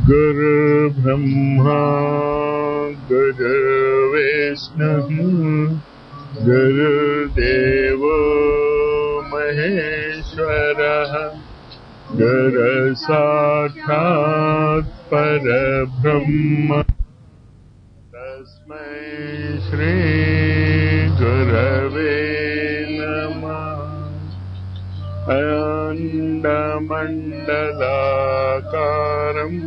गुरुर्ब्रह्मा गुरुर्विष्णुः गुरुर्देवो महेश्वरः गुरुसाक्षात् परब्रह्म तस्मै श्री गुरवे नमः। अण्डमण्डलाकारम्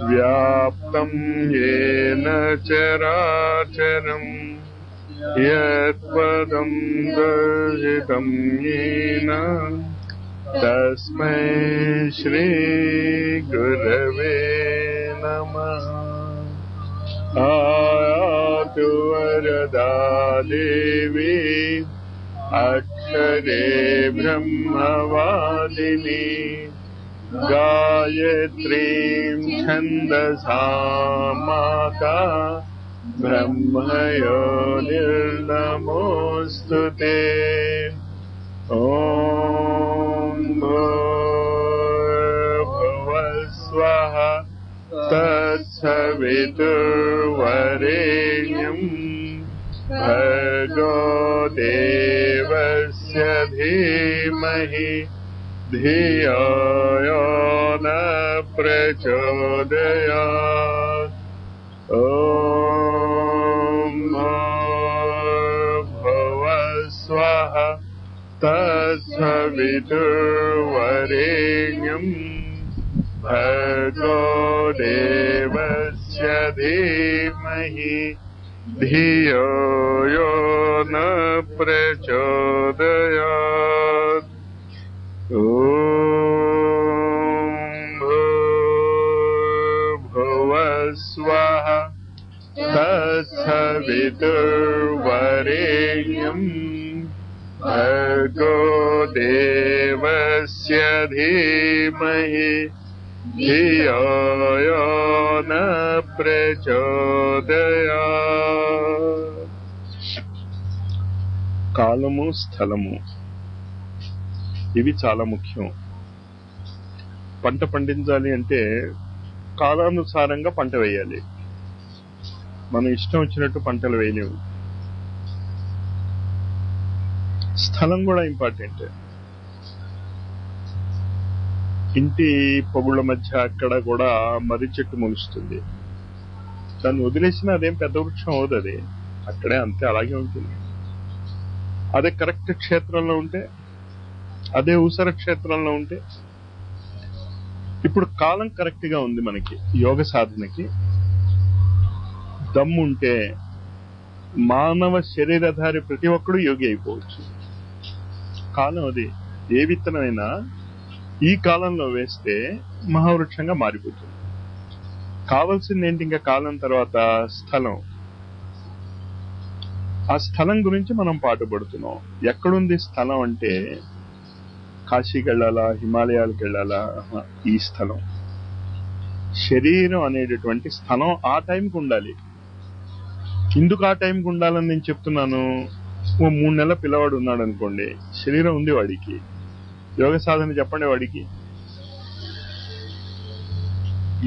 व्याप्तं येन चराचरम् यत्पदं दर्शितं येन तस्मै श्री गुरवे नमः। आयातु वरदा देवी अक्षरे ब्रह्मवादिनी गायत्रीं छन्दसा माता ब्रह्मयोनिर्नमोऽस्तु ते। ॐ भूर्भुवस्वः तत्सवितुर्वरेण्यं भर्गो देवस्य धीमहि धियो यो न प्रचोदयात्। ॐ भूर्भुवस्वः तत्सवितुर्वरेण्यं भर्गो देवस्य धीमहि धियो यो न प्रचोदयात्। ॐ भूर्भुवस्वः तत्सवितुर्वरेण्यं भर्गो देवस्य धीमहि धियो यो न प्रचोदयात्। కాలము స్థలము ఇవి చాలా ముఖ్యం. పంట పండించాలి అంటే కాలానుసారంగా పంట వేయాలి. మనం ఇష్టం వచ్చినట్టు పంటలు వేయలేవు. స్థలం కూడా ఇంపార్టెంట్. ఇంటి పొగుళ్ళ మధ్య అక్కడ కూడా మర్రి చెట్టు మొలుస్తుంది. దాన్ని వదిలేసినా అదేం పెద్ద వృక్షం అవదు. అది అక్కడే అంతే అలాగే ఉంటుంది. అదే కరెక్ట్ క్షేత్రంలో ఉంటే, అదే ఊసర క్షేత్రంలో ఉంటే. ఇప్పుడు కాలం కరెక్ట్ గా ఉంది మనకి. యోగ సాధనకి దమ్ముంటే మానవ శరీరధారి ప్రతి ఒక్కడు యోగి అయిపోవచ్చు. కాలం అది. ఏ విత్తనమైనా ఈ కాలంలో వేస్తే మహావృక్షంగా మారిపోతుంది. కావాల్సింది ఏంటి? ఇంకా కాలం తర్వాత స్థలం. ఆ స్థలం గురించి మనం పాటుపడుతున్నాం. ఎక్కడుంది స్థలం అంటే కాశీకి వెళ్ళాలా, హిమాలయాలకు వెళ్ళాలా? ఈ స్థలం, శరీరం అనేటటువంటి స్థలం ఆ టైంకి ఉండాలి. ఎందుకు ఆ టైంకి ఉండాలని నేను చెప్తున్నాను? ఓ 3 నెలల పిల్లవాడు ఉన్నాడు అనుకోండి, శరీరం ఉంది వాడికి, యోగ సాధన చెప్పండి వాడికి,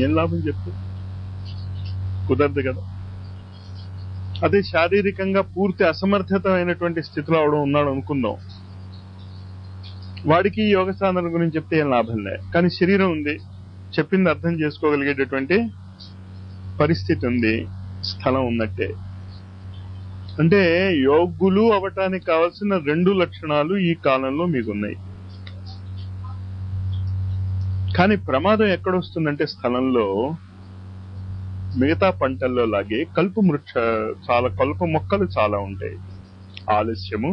ఏం లాభం చెప్పు? కుదరదు కదా. అదే శారీరకంగా పూర్తి అసమర్థత అయినటువంటి స్థితిలో అవడం ఉన్నాడు అనుకుందాం, వాడికి యోగ సాధన గురించి చెప్తే ఏం లాభం లే. కానీ శరీరం ఉంది, చెప్పింది అర్థం చేసుకోగలిగేటటువంటి పరిస్థితి ఉంది, స్థలం ఉన్నట్టే. అంటే యోగులు అవటానికి కావాల్సిన 2 లక్షణాలు ఈ కాలంలో మీకున్నాయి. కానీ ప్రమాదం ఎక్కడొస్తుందంటే స్థలంలో మిగతా పంటల్లో లాగే కలుపు మొక్కలు చాలా ఉంటాయి. ఆలస్యము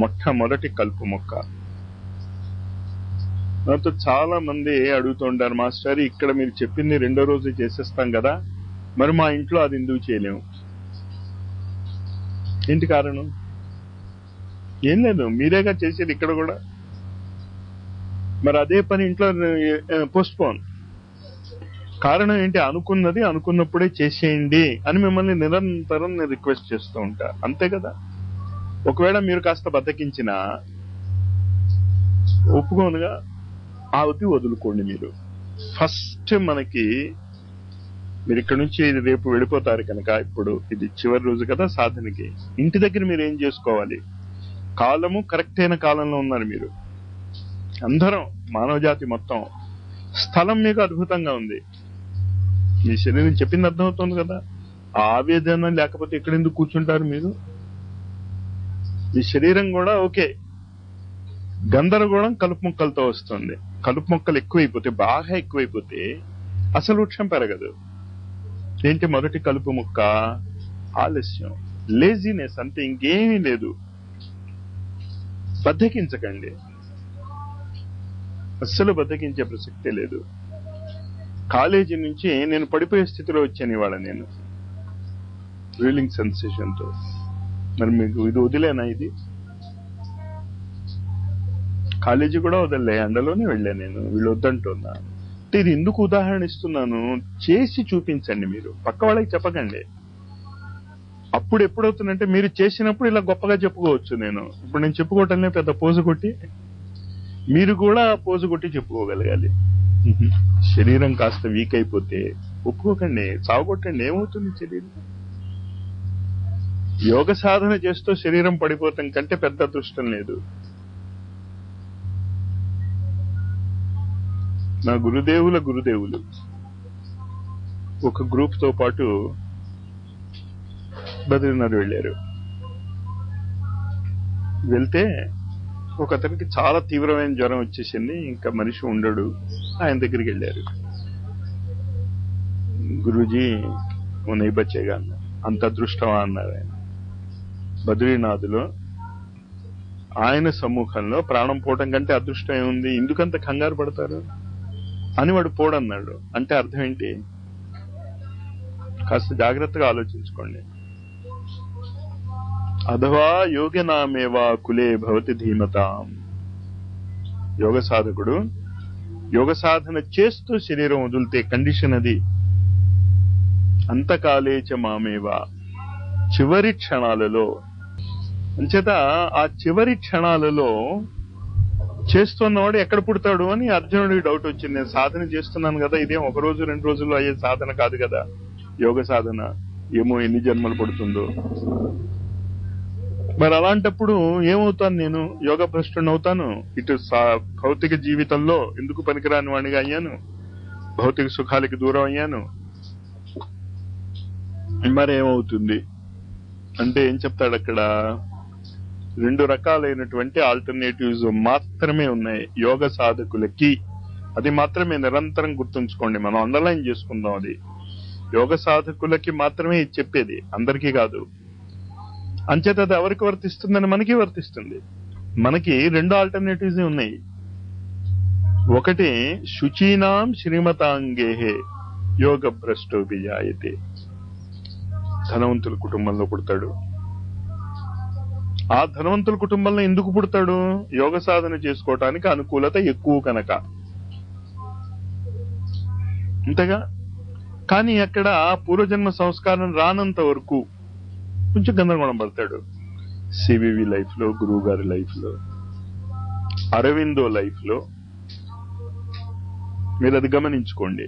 మొట్టమొదటి కలుపు మొక్క. నాతో చాలా మంది అడుగుతుంటారు, మాస్టర్ ఇక్కడ మీరు చెప్పింది 2వ రోజు చేసేస్తాం కదా, మరి మా ఇంట్లో అది ఎందుకు చేయలేము? ఏంటి కారణం? ఏం లేదు, మీరేగా చేసేది ఇక్కడ కూడా. మరి అదే పని ఇంట్లో పోస్ట్పోన్. కారణం ఏంటి? అనుకున్నది అనుకున్నప్పుడే చేసేయండి అని మిమ్మల్ని నిరంతరం నేను రిక్వెస్ట్ చేస్తూ ఉంటా, అంతే కదా. ఒకవేళ మీరు కాస్త బద్దకించినా ఒప్పుకోనుగా ఆవుతి వదులుకోండి. మీరు ఫస్ట్ మనకి మీరు ఇక్కడ నుంచి రేపు వెళ్ళిపోతారు కనుక, ఇప్పుడు ఇది చివరి రోజు కదా సాధనకి, ఇంటి దగ్గర మీరు ఏం చేసుకోవాలి? కాలము కరెక్ట్ అయిన కాలంలో ఉన్నారు మీరు అందరం, మానవ జాతి మొత్తం. స్థలం మీకు అద్భుతంగా ఉంది. మీ శరీరం చెప్పింది అర్థమవుతుంది కదా. ఆ ఆవేదన లేకపోతే ఇక్కడ ఎందుకు కూర్చుంటారు మీరు? మీ శరీరం కూడా ఓకే, గందరగోళం కలుపు మొక్కలతో వస్తుంది. కలుపు మొక్కలు ఎక్కువైపోతే, బాగా ఎక్కువైపోతే అసలు వృక్షం పెరగదు. ఏంటి మొదటి కలుపు మొక్క? ఆలస్యం, లేజినెస్, అంతే, ఇంకేమీ లేదు. బద్దకించకండి, అస్సలు బద్దకించే ప్రసక్తే లేదు. కాలేజీ నుంచి నేను పడిపోయే స్థితిలో వచ్చాను ఇవాళ, నేను రీలింగ్ సెన్సేషన్ తో. మరి మీకు ఇది వదిలేనా? ఇది కాలేజీ కూడా వదలలే, ఎండలోనే వెళ్ళాను నేను. వీళ్ళు వద్దంటున్నా. ఇది ఎందుకు ఉదాహరణ ఇస్తున్నాను? చేసి చూపించండి మీరు, పక్క వాళ్ళకి చెప్పకండి. అప్పుడు ఎప్పుడవుతుందంటే, మీరు చేసినప్పుడు ఇలా గొప్పగా చెప్పుకోవచ్చు. ఇప్పుడు నేను చెప్పుకోవటంలో పెద్ద పోజు కొట్టి, మీరు కూడా పోజు కొట్టి చెప్పుకోగలగాలి. శరీరం కాస్త వీక్ అయిపోతే ఒప్పుకోకండి, సాగుకొట్టండి, ఏమవుతుంది శరీరం? యోగ సాధన చేస్తూ శరీరం పడిపోతాం కంటే పెద్ద అదృష్టం లేదు. నా గురుదేవులు ఒక గ్రూప్ తో పాటు బద్రీనాథ్ వెళ్ళారు. వెళ్తే ఒక అతనికి చాలా తీవ్రమైన జ్వరం వచ్చేసింది, ఇంకా మనిషి ఉండడు. ఆయన దగ్గరికి వెళ్ళారు. గురూజీ ఓ నై బచ్చేగా అన్నారు. అంత అదృష్టమా అన్నారు ఆయన. బద్రీనాథ్లో ఆయన సమ్ముఖంలో ప్రాణం పోవటం కంటే అదృష్టం ఏముంది? ఎందుకంత కంగారు పడతారు అని వాడు పోడన్నాడు. అంటే అర్థం ఏంటి? కాస్త జాగ్రత్తగా ఆలోచించుకోండి. అథవా యోగినామేవా కులే భవతి ధీమతాం. యోగ సాధకుడు యోగ సాధన చేస్తూ శరీరం వదిలితే కండిషన్ అది. అంతకాలేచ మామేవా, చివరి క్షణాలలో. అంచేత ఆ చివరి క్షణాలలో చేస్తున్నవాడు ఎక్కడ పుడతాడు అని అర్జునుడికి డౌట్ వచ్చింది. నేను సాధన చేస్తున్నాను కదా, ఇదేం ఒక రోజు 2 రోజుల్లో అయ్యే సాధన కాదు కదా యోగ సాధన, ఏమో ఎన్ని జన్మలు పడుతుందో. మరి అలాంటప్పుడు ఏమవుతాను నేను? యోగ భ్రష్టుని అవుతాను. ఇటు భౌతిక జీవితంలో ఎందుకు పనికిరాని వాడిగా అయ్యాను, భౌతిక సుఖాలకి దూరం అయ్యాను. మరేమవుతుంది అంటే ఏం చెప్తాడు అక్కడ? 2 రకాలైనటువంటి ఆల్టర్నేటివ్స్ మాత్రమే ఉన్నాయి యోగ సాధకులకి. అది మాత్రమే నిరంతరం గుర్తుంచుకోండి, మనం అండర్లైన్ చేసుకుందాం. అది యోగ సాధకులకి మాత్రమే ఇది చెప్పేది, అందరికీ కాదు. అంచేత అది ఎవరికి వర్తిస్తుందని మనకి వర్తిస్తుంది. మనకి 2 ఆల్టర్నేటివ్స్ ఉన్నాయి. ఒకటి శుచీనాం శ్రీమతాంగేహే యోగ భ్రష్టోపి జాయతే. ధనవంతుల కుటుంబంలో పుడతాడు. ఆ ధనవంతుల కుటుంబంలో ఎందుకు పుడతాడు? యోగ సాధన చేసుకోవటానికి అనుకూలత ఎక్కువ కనుక, అంతేగా. కానీ అక్కడ పూర్వజన్మ సంస్కారం రానంత వరకు కొంచెం గందరగోళం పడతాడు. సివివి లైఫ్ లో, గురువు గారి లైఫ్ లో, అరవిందో లైఫ్ లో మీరు అది గమనించుకోండి.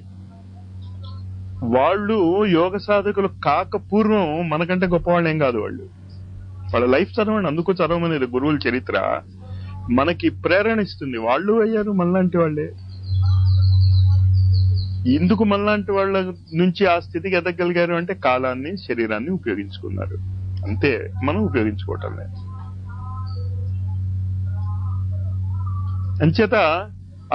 వాళ్ళు యోగ సాధకులు కాక పూర్వం మనకంటే గొప్పవాళ్ళు ఏం కాదు. వాళ్ళ లైఫ్ చదవండి, అందుకు చదవమనేది గురువుల చరిత్ర. మనకి ప్రేరణ ఇస్తుంది. వాళ్ళు అయ్యారు మనలాంటి వాళ్ళే. ఎందుకు మనలాంటి వాళ్ళ నుంచి ఆ స్థితికి ఎదగలిగారు అంటే కాలాన్ని, శరీరాన్ని ఉపయోగించుకున్నారు, అంతే. మనం ఉపయోగించుకోవటం లేదు. అంచేత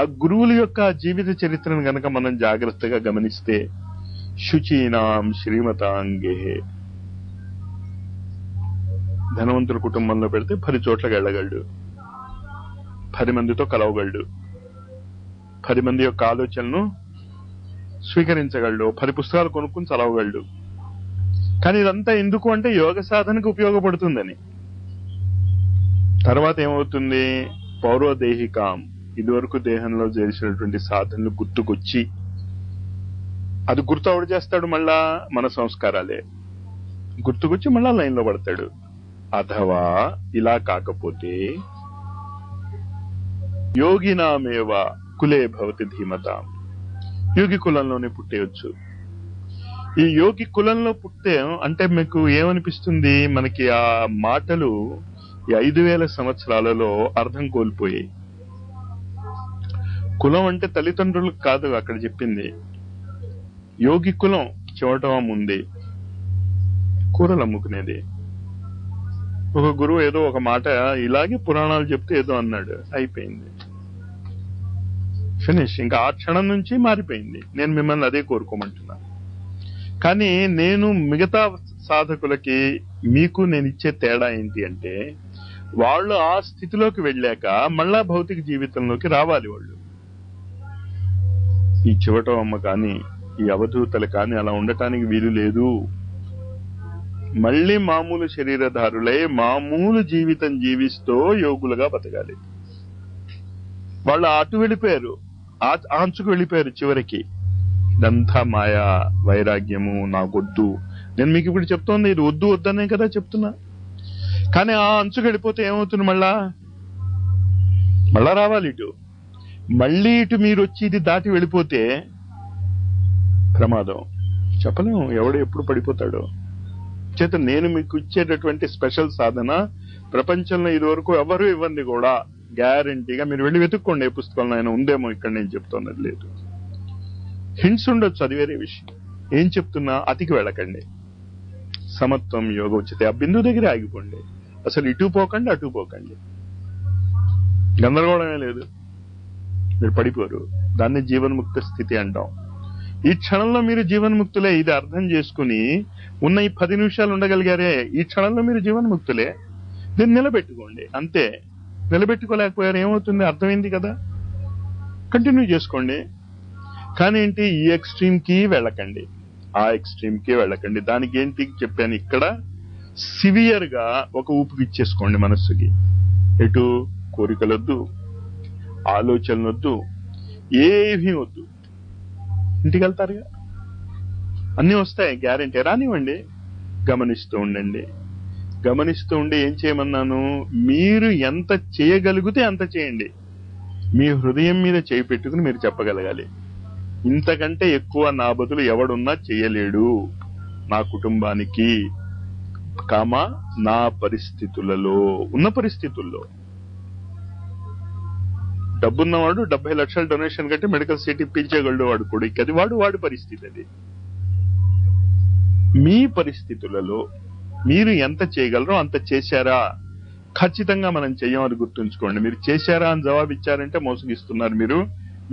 ఆ గురువుల యొక్క జీవిత చరిత్రను గనక మనం జాగ్రత్తగా గమనిస్తే, శుచీనాం శ్రీమతాంగే, ధనవంతుల కుటుంబంలో పెడితే 10 చోట్లకి వెళ్ళగలడు, 10 మందితో కలవగలడు, 10 మంది యొక్క ఆలోచనలను స్వీకరించగలడు, 10 పుస్తకాలు కొనుక్కుని చదవగలడు. కానీ ఇదంతా ఎందుకు అంటే యోగ సాధనకు ఉపయోగపడుతుందని. తర్వాత ఏమవుతుంది? పౌరోదేహికాం, ఇదివరకు దేహంలో చేసినటువంటి సాధనలు గుర్తుకొచ్చి, అది గుర్తు ఎవడు చేస్తాడు? మళ్ళా మన సంస్కారాలే గుర్తుకొచ్చి మళ్ళా లైన్ లో పడతాడు. అథవా ఇలా కాకపోతే యోగినామేవ కులే భవతి ధీమతాం, యోగి కులంలోనే పుట్టేయచ్చు. ఈ యోగి కులంలో పుట్టే అంటే మీకు ఏమనిపిస్తుంది? మనకి ఆ మాటలు ఈ 5,000 సంవత్సరాలలో అర్థం కోల్పోయాయి. కులం అంటే తల్లిదండ్రులకు కాదు అక్కడ చెప్పింది. యోగి కులం చూడటం ఉంది, కూరలు అమ్ముకునేది. ఒక గురువు ఏదో ఒక మాట ఇలాగే పురాణాలు చెప్తే ఏదో అన్నాడు, అయిపోయింది, ఫినిష్. ఇంకా ఆ క్షణం నుంచి మారిపోయింది. నేను మిమ్మల్ని అదే కోరుకోమంటున్నా. కానీ నేను మిగతా సాధకులకి మీకు నేను ఇచ్చే తేడా ఏంటి అంటే, వాళ్ళు ఆ స్థితిలోకి వెళ్ళాక మళ్ళా భౌతిక జీవితంలోకి రావాలి. వాళ్ళు ఈ చివటం అమ్మ కానీ ఈ అవధూతలు కానీ అలా ఉండటానికి వీలు లేదు. మళ్ళీ మామూలు శరీరధారులై మామూలు జీవితం జీవిస్తూ యోగులుగా బతకాలి. వాళ్ళు అటు వెళ్ళిపోయారు, అంచుకు వెళ్ళిపోయారు చివరికి. ఇదంతా మాయా, వైరాగ్యము, నాకొద్దు. నేను మీకు ఇప్పుడు చెప్తోంది ఇది వద్దు వద్దనే కదా చెప్తున్నా. కానీ ఆ అంచుకు వెళ్ళిపోతే ఏమవుతుంది? మళ్ళా రావాలి ఇటు. మళ్ళీ ఇటు మీరు వచ్చి ఇది దాటి వెళ్ళిపోతే ప్రమాదం. చెప్పలేము ఎవడు ఎప్పుడు పడిపోతాడో. చేత నేను మీకు ఇచ్చేటటువంటి స్పెషల్ సాధన ప్రపంచంలో ఇదివరకు ఎవరు ఇవ్వండి కూడా. గ్యారంటీగా మీరు వెళ్ళి వెతుక్కోండి, ఏ పుస్తకంలో అయినా ఉందేమో. ఇక్కడ నేను చెప్తున్నది లేదు. హింట్స్ ఉండొచ్చు, అది వేరే విషయం. ఏం చెప్తున్నా, అతికి వెళ్ళకండి. సమత్వం యోగ ఉచితే. ఆ బిందు దగ్గర ఆగిపోండి. అసలు ఇటు పోకండి, అటు పోకండి. గందరగోళమే లేదు, మీరు పడిపోరు. దాన్ని జీవన్ముక్త స్థితి అంటాం. ఈ క్షణంలో మీరు జీవన్ముక్తులే. ఇది అర్థం చేసుకుని ఉన్న ఈ 10 నిమిషాలు ఉండగలిగారే, ఈ క్షణంలో మీరు జీవన్ముక్తులే. దీన్ని నిలబెట్టుకోండి అంతే. నిలబెట్టుకోలేకపోయారు ఏమవుతుంది? అర్థమైంది కదా, కంటిన్యూ చేసుకోండి. కానీ ఏంటి, ఈ ఎక్స్ట్రీమ్ కి వెళ్ళకండి, ఆ ఎక్స్ట్రీమ్ కి వెళ్ళకండి. దానికి ఏంటి చెప్పాను, ఇక్కడ సివియర్ గా ఒక ఊపికి ఇచ్చేసుకోండి మనస్సుకి. ఎటు కోరికలొద్దు, ఆలోచనలొద్దు, ఏమీ వద్దు. ఇంటికి వెళ్తారుగా, అన్నీ వస్తాయి గ్యారెంటీ. రానివ్వండి, గమనిస్తూ ఉండండి. గమనిస్తూ ఉండి ఏం చేయమన్నాను, మీరు ఎంత చేయగలిగితే అంత చేయండి. మీ హృదయం మీద చేయి పెట్టుకుని మీరు చెప్పగలగాలి, ఇంతకంటే ఎక్కువ నా బదులు ఎవడున్నా చేయలేడు నా కుటుంబానికి, కామా నా పరిస్థితులలో, ఉన్న పరిస్థితుల్లో. డబ్బున్నవాడు 70 లక్షల డొనేషన్ కట్టి మెడికల్ సీట్ ఇప్పించగలడు, వాడు కొడుకు. అది వాడి పరిస్థితి. అది మీ పరిస్థితులలో మీరు ఎంత చేయగలరో అంత చేశారా? ఖచ్చితంగా మనం చెయ్యం, అది గుర్తుంచుకోండి. మీరు చేశారా అని జవాబు ఇచ్చారంటే మోసగిస్తున్నారు,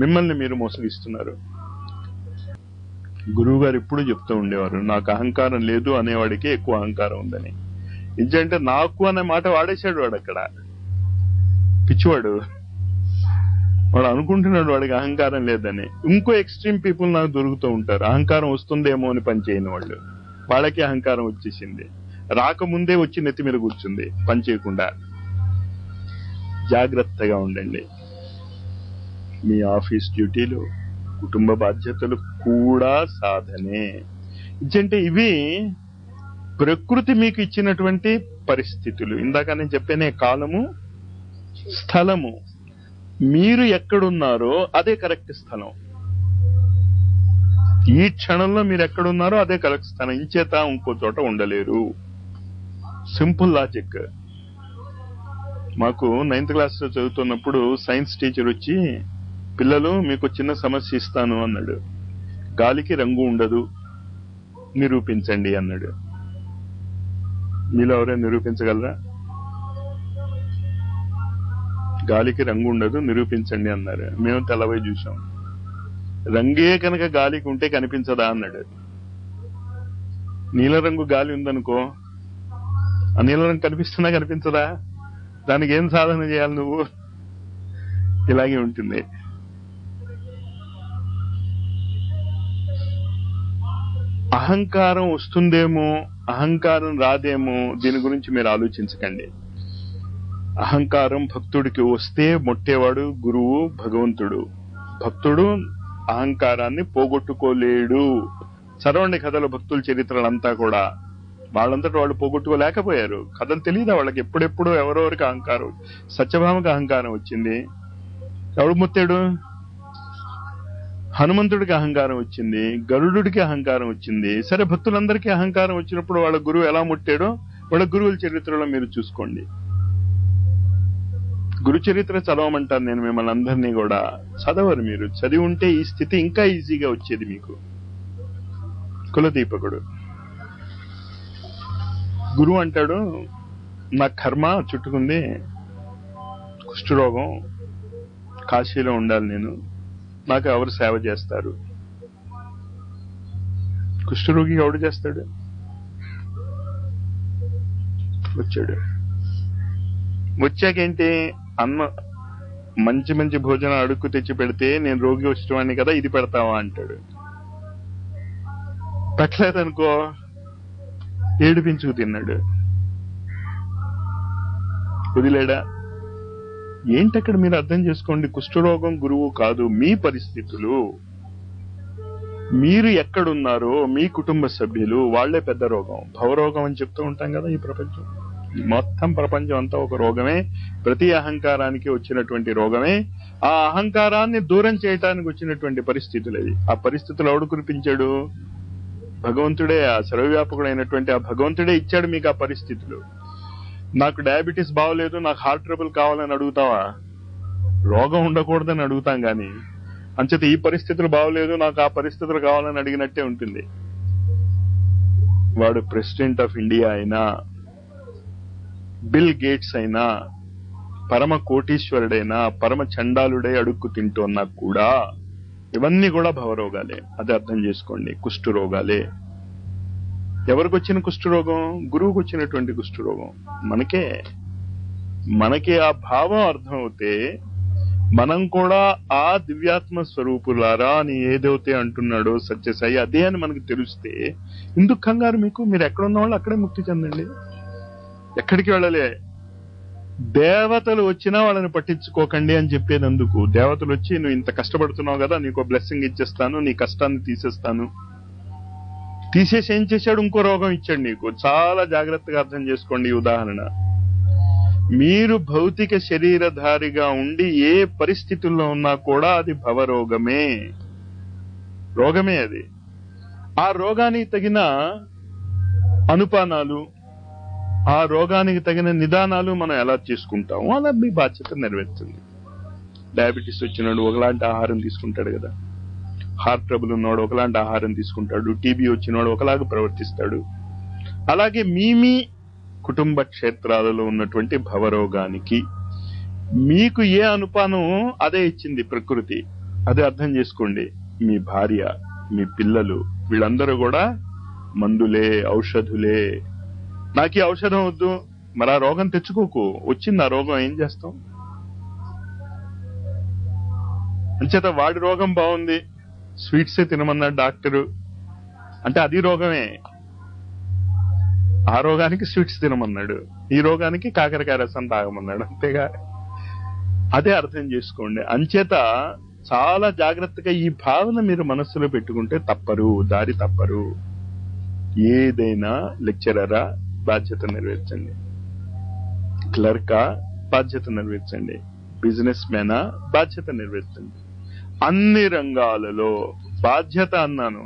మిమ్మల్ని మీరు మోసగిస్తున్నారు. గురువు గారు ఎప్పుడు చెప్తూ ఉండేవారు, నాకు అహంకారం లేదు అనేవాడికి ఎక్కువ అహంకారం ఉందని. ఎందుకంటే నాకు అనే మాట వాడేశాడు వాడు అక్కడ. పిచ్చివాడు వాడు అనుకుంటున్నాడు వాడికి అహంకారం లేదని. ఇంకో ఎక్స్ట్రీమ్ పీపుల్ నాకు దొరుకుతూ ఉంటారు, అహంకారం వస్తుందేమో అని పని చేయని వాళ్ళు. వాళ్ళకి అహంకారం వచ్చేసింది, రాకముందే వచ్చి నెత్తి మీద కూర్చుంది పని చేయకుండా. జాగ్రత్తగా ఉండండి. మీ ఆఫీస్ డ్యూటీలు, కుటుంబ బాధ్యతలు కూడా సాధనే. అంటే ఇవి ప్రకృతి మీకు ఇచ్చినటువంటి పరిస్థితులు. ఇందాక నేను చెప్పానే, కాలము, స్థలము. మీరు ఎక్కడున్నారో అదే కరెక్ట్ స్థలం. ఈ క్షణంలో మీరు ఎక్కడున్నారో అదే కరెక్ట్ స్థలం. ఇంచేత ఇంకో చోట ఉండలేరు. Simple logic. మాకు 9th క్లాస్ లో చదువుతున్నప్పుడు సైన్స్ టీచర్ వచ్చి, పిల్లలు మీకు చిన్న సమస్య ఇస్తాను అన్నాడు. గాలికి రంగు ఉండదు, నిరూపించండి అన్నాడు. మీలో ఎవరైనా నిరూపించగలరా? గాలికి రంగు ఉండదు, నిరూపించండి అన్నారు. మేము తెల్లబోయి చూసాం. రంగే కనుక గాలికి ఉంటే కనిపించదా అన్నాడు. నీలరంగు గాలి ఉందనుకో, ఆ నీలరంగు కనిపిస్తున్నా కనిపించదా? దానికి ఏం సాధన చేయాలి నువ్వు? ఇలాగే ఉంటుంది. అహంకారం వస్తుందేమో, అహంకారం రాదేమో, దీని గురించి మీరు ఆలోచించకండి. అహంకారం భక్తుడికి వస్తే మొట్టేవాడు గురువు, భగవంతుడు. భక్తుడు అహంకారాన్ని పోగొట్టుకోలేడు. చదవండి కథలు, భక్తుల చరిత్రలంతా కూడా. వాళ్ళంతటా వాళ్ళు పోగొట్టుకోలేకపోయారు. కథలు తెలియదా వాళ్ళకి? ఎప్పుడెప్పుడు ఎవరెవరికి అహంకారం. సత్యభామకి అహంకారం వచ్చింది, ఎవడు ముత్తాడు? హనుమంతుడికి అహంకారం వచ్చింది, గరుడుడికి అహంకారం వచ్చింది. సరే, భక్తులందరికీ అహంకారం వచ్చినప్పుడు వాళ్ళ గురువు ఎలా ముట్టాడో వాళ్ళ గురువుల చరిత్రలో మీరు చూసుకోండి. గురు చరిత్ర చదవమంటాను నేను మిమ్మల్ని అందరినీ కూడా. చదవరు మీరు. చదివి ఉంటే ఈ స్థితి ఇంకా ఈజీగా వచ్చేది మీకు. కులదీపకుడు గురువు అంటాడు, నా కర్మ చుట్టుకుంది, కుష్ఠరోగం, కాశీలో ఉండాలి నేను, నాకు ఎవరు సేవ చేస్తారు? కుష్ఠరోగి ఎవడు చేస్తాడు? వచ్చాడు. వచ్చాకేంటి? అన్న మంచి మంచి భోజనం అడుక్కు తెచ్చి పెడితే నేను రోగి వచ్చినవాడిని కదా, ఇది పెడతావా అంటాడు. పెట్టలేదనుకో ఏడిపించుకు తిన్నాడు. వదిలేడా? ఏంటక్కడ మీరు అర్థం చేసుకోండి. కుష్ఠరోగం గురువు కాదు, మీ పరిస్థితులు. మీరు ఎక్కడున్నారో మీ కుటుంబ సభ్యులు వాళ్లే పెద్ద రోగం. భవరోగం అని చెప్తూ ఉంటాం కదా. ఈ ప్రపంచం మొత్తం ప్రపంచం అంతా ఒక రోగమే. ప్రతి అహంకారానికి వచ్చినటువంటి రోగమే. ఆ అహంకారాన్ని దూరం చేయటానికి వచ్చినటువంటి పరిస్థితులు అది. ఆ పరిస్థితులు ఎవడు కురిపించాడు? భగవంతుడే. ఆ సర్వవ్యాపకుడైనటువంటి ఆ భగవంతుడే ఇచ్చాడు మీకు ఆ పరిస్థితులు. నాకు డయాబెటీస్ బాగోలేదు, నాకు హార్ట్ ట్రబుల్ కావాలని అడుగుతావా? రోగం ఉండకూడదని అడుగుతాం గాని, అంచేత ఈ పరిస్థితులు బాగోలేదు నాకు ఆ పరిస్థితులు కావాలని అడిగినట్టే ఉంటుంది. వాడు ప్రెసిడెంట్ ఆఫ్ ఇండియా అయినా, బిల్ గేట్స్ అయినా, పరమ కోటీశ్వరుడైనా, పరమ చండాలుడై అడుక్కు తింటున్నా కూడా ఇవన్నీ కూడా భవరోగాలే. అది అర్థం చేసుకోండి. కుష్ఠరోగాలే. ఎవరికి వచ్చిన కుష్ఠరోగం? గురువుకు వచ్చినటువంటి కుష్ఠరోగం. మనకే ఆ భావం అర్థమవుతే మనం కూడా ఆ దివ్యాత్మ స్వరూపులారా అని ఏదైతే అంటున్నాడో సత్యసాయి, అదే అని మనకు తెలిస్తే ఎందుకు కంగారు మీకు? మీరు ఎక్కడున్న వాళ్ళు అక్కడే ముక్తి చెందండి. ఎక్కడికి వెళ్ళలే. దేవతలు వచ్చినా వాళ్ళని పట్టించుకోకండి అని చెప్పేది అందుకు. దేవతలు వచ్చి నువ్వు ఇంత కష్టపడుతున్నావు కదా, నీకు బ్లెస్సింగ్ ఇచ్చేస్తాను, నీ కష్టాన్ని తీసేస్తాను. తీసేసి ఏం చేశాడు? ఇంకో రోగం ఇచ్చాడు నీకు. చాలా జాగ్రత్తగా అర్థం చేసుకోండి ఈ ఉదాహరణ. మీరు భౌతిక శరీరధారిగా ఉండి ఏ పరిస్థితుల్లో ఉన్నా కూడా అది భవరోగమే. రోగమే అది. ఆ రోగానికి తగిన అనుపానాలు, ఆ రోగానికి తగిన నిదానాలు మనం ఎలా చేసుకుంటామో అలా మీ బాధ్యత నెరవేరుతుంది. డయాబెటీస్ వచ్చినాడు ఒకలాంటి ఆహారం తీసుకుంటాడు కదా, హార్ట్ ట్రబుల్ ఉన్నవాడు ఒకలాంటి ఆహారం తీసుకుంటాడు, టీబీ వచ్చినవాడు ఒకలాగా ప్రవర్తిస్తాడు. అలాగే మీ కుటుంబ క్షేత్రాలలో ఉన్నటువంటి భవరోగానికి మీకు ఏ అనుపానం అదే ఇచ్చింది ప్రకృతి. అదే అర్థం చేసుకోండి. మీ భార్య, మీ పిల్లలు, వీళ్ళందరూ కూడా మందులే, ఔషధులే. నాకు ఈ ఔషధం వద్దు, మరి ఆ రోగం తెచ్చుకోకు. వచ్చింది ఆ రోగం, ఏం చేస్తాం? అంచేత వాడి రోగం బాగుంది, స్వీట్సే తినమన్నాడు డాక్టరు అంటే అది రోగమే. ఆ రోగానికి స్వీట్స్ తినమన్నాడు, ఈ రోగానికి కాకరకాయ రసం తాగమన్నాడు, అంతేగా. అదే అర్థం చేసుకోండి. అంచేత చాలా జాగ్రత్తగా ఈ భావన మీరు మనస్సులో పెట్టుకుంటే తప్పరు, దారి తప్పరు. ఏదైనా లెక్చరరా బాధ్యత నెరవేర్చండి, క్లర్కా బాధ్యత నెరవేర్చండి, బిజినెస్ మ్యానా బాధ్యత నెరవేర్చండి. అన్ని రంగాలలో బాధ్యత అన్నాను,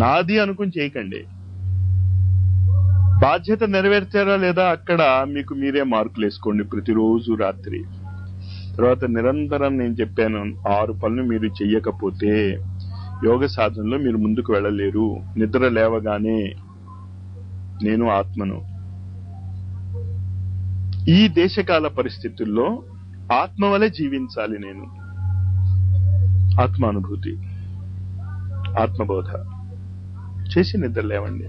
నాది అనుకుని చేయకండి. బాధ్యత నెరవేర్చారా లేదా అక్కడ మీకు మీరే మార్కులు వేసుకోండి ప్రతిరోజు రాత్రి. తర్వాత నిరంతరం నేను చెప్పాను, 6 పనులు మీరు చెయ్యకపోతే యోగ సాధనలో మీరు ముందుకు వెళ్ళలేరు. నిద్ర లేవగానే నేను ఆత్మను. ఈ దేశకాల పరిస్థితుల్లో ఆత్మ వలె జీవించాలి నేను. ఆత్మానుభూతి, ఆత్మబోధ చేసి నిద్ర లేవండి.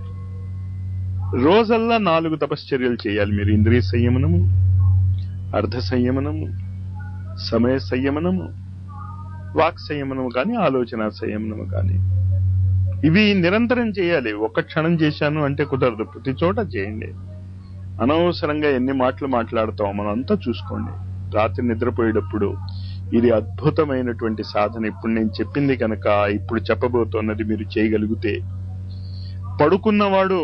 రోజల్లా 4 తపశ్చర్యలు చేయాలి మీరు. ఇంద్రియ సంయమనము, అర్ధ సంయమనము, సమయ సంయమనము, వాక్ సంయమనము కానీ, ఆలోచన సంయమనము కానీ. ఇవి నిరంతరం చేయాలి. ఒక్క క్షణం చేశాను అంటే కుదరదు, ప్రతి చోట చేయండి. అనవసరంగా ఎన్ని మాటలు మాట్లాడతామో మనం అంతా చూసుకోండి. రాత్రి నిద్రపోయేటప్పుడు ఇది అద్భుతమైనటువంటి సాధన. ఇప్పుడు నేను చెప్పింది కనుక ఇప్పుడు చెప్పబోతున్నది మీరు చేయగలిగితే, పడుకున్నవాడు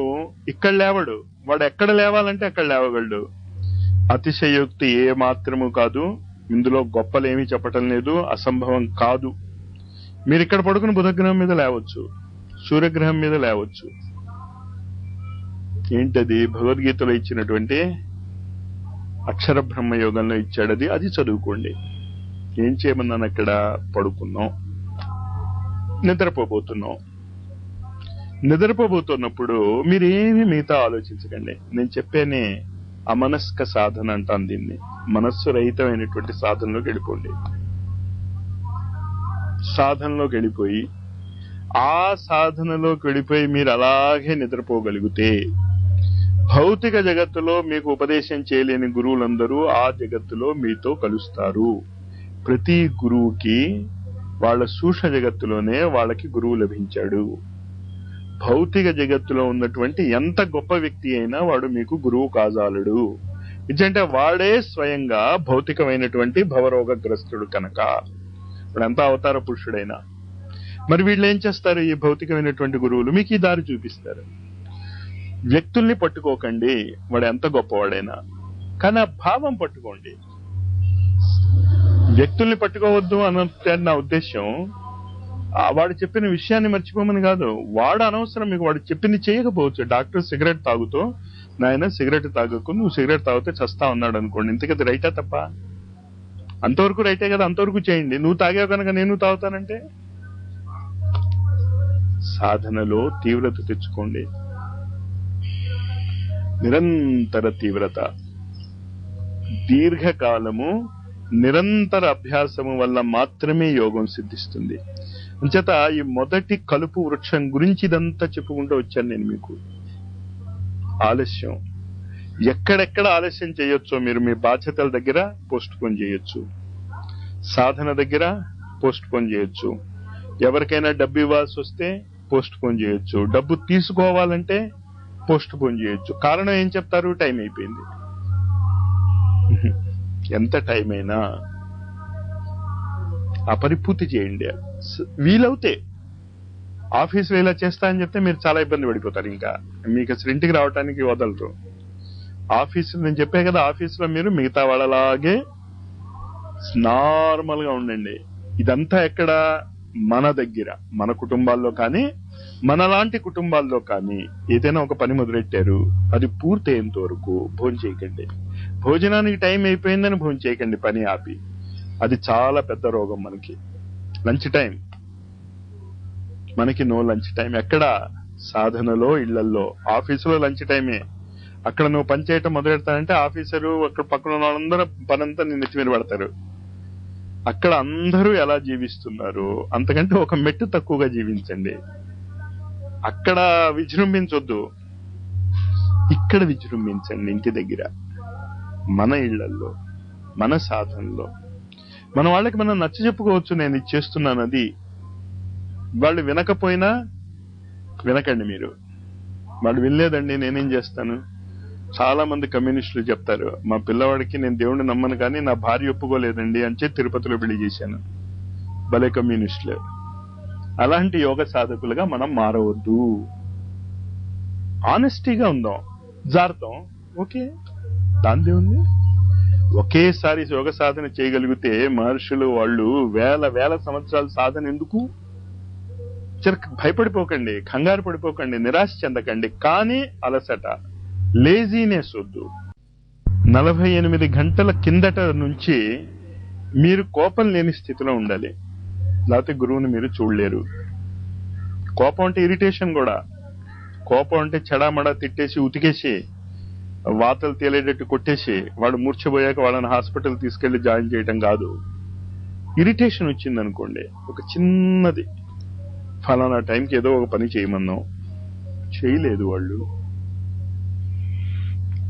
ఇక్కడ లేవడు, వాడు ఎక్కడ లేవాలంటే అక్కడ లేవగలడు. అతిశయోక్తి ఏ మాత్రము కాదు ఇందులో. గొప్పలేమీ చెప్పటం లేదు, అసంభవం కాదు. మీరు ఇక్కడ పడుకుని బుధగ్రహం మీద లేవచ్చు, సూర్యగ్రహం మీద లేవచ్చు. ఏంటది? భగవద్గీతలో ఇచ్చినటువంటి అక్షర బ్రహ్మ యోగంలో ఇచ్చాడు. అది చదువుకోండి. ఏం చేయమన్నాను? అక్కడ పడుకున్నాం, నిద్రపోబోతున్నాం. నిద్రపోబోతున్నప్పుడు మీరేమి మిగతా ఆలోచించకండి. నేను చెప్పేనే అమనస్క సాధన అంటాను దీన్ని. మనస్సు రహితమైనటువంటి సాధనలోకి వెళ్ళిపోండి. సాధనలోకి వెళ్ళిపోయి ఆ సాధనలోకి వెళ్ళిపోయి మీరు అలాగే నిద్రపోగలిగితే భౌతిక జగత్తులో మీకు ఉపదేశం చేయలేని గురువులందరూ ఆ జగత్తులో మీతో కలుస్తారు. ప్రతి గురువుకి వాళ్ళ సూక్ష్మ జగత్తులోనే వాళ్ళకి గురువు లభించాడు. భౌతిక జగత్తులో ఉన్నటువంటి ఎంత గొప్ప వ్యక్తి అయినా వాడు మీకు గురువు కాజాలడు. ఇదంటే వాడే స్వయంగా భౌతికమైనటువంటి భవరోగగ్రస్తుడు కనుక ఇప్పుడు ఎంత అవతార పురుషుడైనా. మరి వీళ్ళు ఏం చేస్తారు? ఈ భౌతికమైనటువంటి గురువులు మీకు ఈ దారి చూపిస్తారు. వ్యక్తుల్ని పట్టుకోకండి, వాడు ఎంత గొప్పవాడైనా, కానీ ఆ భావం పట్టుకోండి. వ్యక్తుల్ని పట్టుకోవద్దు అన్నట్టు నా ఉద్దేశం. వాడు చెప్పిన విషయాన్ని మర్చిపోమని కాదు. వాడు అనవసరం మీకు వాడు చెప్పింది చేయకపోవచ్చు. డాక్టర్ సిగరెట్ తాగుతూ, నాయన సిగరెట్ తాగకు, నువ్వు సిగరెట్ తాగితే చస్తా ఉన్నాడు అనుకోండి. ఇంతకది రైటా తప్ప? అంతవరకు రైటే కదా, అంతవరకు చేయండి. నువ్వు తాగావు కనుక నేను తాగుతానంటే? సాధనలో తీవ్రత తెచ్చుకోండి. నిరంతర తీవ్రత, దీర్ఘకాలము నిరంతర అభ్యాసము వల్ల మాత్రమే యోగం సిద్ధిస్తుంది. అంచేత ఈ మొదటి కలుపు వృక్షం గురించి ఇదంతా చెప్పుకుంటూ వచ్చాను నేను మీకు. ఆలస్యం ఎక్కడెక్కడ ఆలస్యం చేయొచ్చో మీరు మీ బాధ్యతల దగ్గర పోస్ట్ పోన్ చేయొచ్చు, సాధన దగ్గర పోస్ట్ పోన్ చేయొచ్చు, ఎవరికైనా డబ్బు ఇవ్వాల్సి వస్తే పోస్ట్ పోన్ చేయొచ్చు, డబ్బు తీసుకోవాలంటే పోస్ట్ పోన్ చేయొచ్చు. కారణం ఏం చెప్తారు? టైం అయిపోయింది. ఎంత టైం అయినా ఆ పని పూర్తి చేయండి. వీలవుతే ఆఫీసులో ఇలా చేస్తా అని చెప్తే మీరు చాలా ఇబ్బంది పడిపోతారు. ఇంకా మీకు అసలు ఇంటికి రావడానికి వదలరు. ఆఫీసులో నేను చెప్పే కదా, ఆఫీసులో మీరు మిగతా వాళ్ళలాగే నార్మల్ గా ఉండండి. ఇదంతా ఎక్కడ? మన దగ్గర, మన కుటుంబాల్లో కానీ మనలాంటి కుటుంబాల్లో కానీ ఏదైనా ఒక పని మొదలెట్టారు, అది పూర్తయ్యేంత వరకు భోజనం చేయకండి. భోజనానికి టైం అయిపోయిందని భోజనం చేయకండి, పని ఆపి. అది చాలా పెద్ద రోగం మనకి. లంచ్ టైం మనకి నో లంచ్ టైం. ఎక్కడ? సాధనలో, ఇళ్లల్లో. ఆఫీసులో లంచ్ టైమే. అక్కడ నువ్వు పని చేయటం మొదలెడతానంటే ఆఫీసరు అక్కడ పక్కన ఉన్న వాళ్ళందరూ పనంతా నిన్ను నెత్తి మీద పడతారు. అక్కడ అందరూ ఎలా జీవిస్తున్నారు అంతకంటే ఒక మెట్టు తక్కువగా జీవించండి. అక్కడ విజృంభించొద్దు, ఇక్కడ విజృంభించండి. ఇంటి దగ్గర, మన ఇళ్లలో, మన సాధనలో. మన వాళ్ళకి మనం నచ్చ చెప్పుకోవచ్చు, నేను ఇది చేస్తున్నాను. అది వాళ్ళు వినకపోయినా వినకండి. మీరు వాళ్ళు వినలేదండి నేనేం చేస్తాను? చాలా మంది కమ్యూనిస్టులు చెప్తారు, మా పిల్లవాడికి నేను దేవుడిని నమ్మను కానీ నా భార్య ఒప్పుకోలేదండి అని చెప్పి తిరుపతిలో పెళ్లి చేశాను. భలే కమ్యూనిస్టులు. అలాంటి యోగ సాధకులుగా మనం మారవద్దు. ఆనెస్టీగా ఉందాం, జారుతాం, ఓకే, దాందే ఉంది. ఒకేసారి యోగ సాధన చేయగలిగితే మహర్షులు వాళ్ళు వేల సంవత్సరాల సాధన ఎందుకు? భయపడిపోకండి, కంగారు పడిపోకండి, నిరాశ చెందకండి. కానీ అలసట, లేజీనెస్ వద్దు. 48 గంటల కిందట నుంచి మీరు కోపం లేని స్థితిలో ఉండాలి, లేకపోతే గురువుని మీరు చూడలేరు. కోపం అంటే ఇరిటేషన్ కూడా. కోపం అంటే చెడామడా తిట్టేసి ఉతికేసి వాతలు తేలేటట్టు కొట్టేసి వాడు మూర్ఛపోయాక వాళ్ళని హాస్పిటల్ తీసుకెళ్లి జాయిన్ చేయటం కాదు. ఇరిటేషన్ వచ్చింది అనుకోండి, ఒక చిన్నది, ఫలానా టైంకి ఏదో ఒక పని చేయమన్నాం, చేయలేదు వాళ్ళు,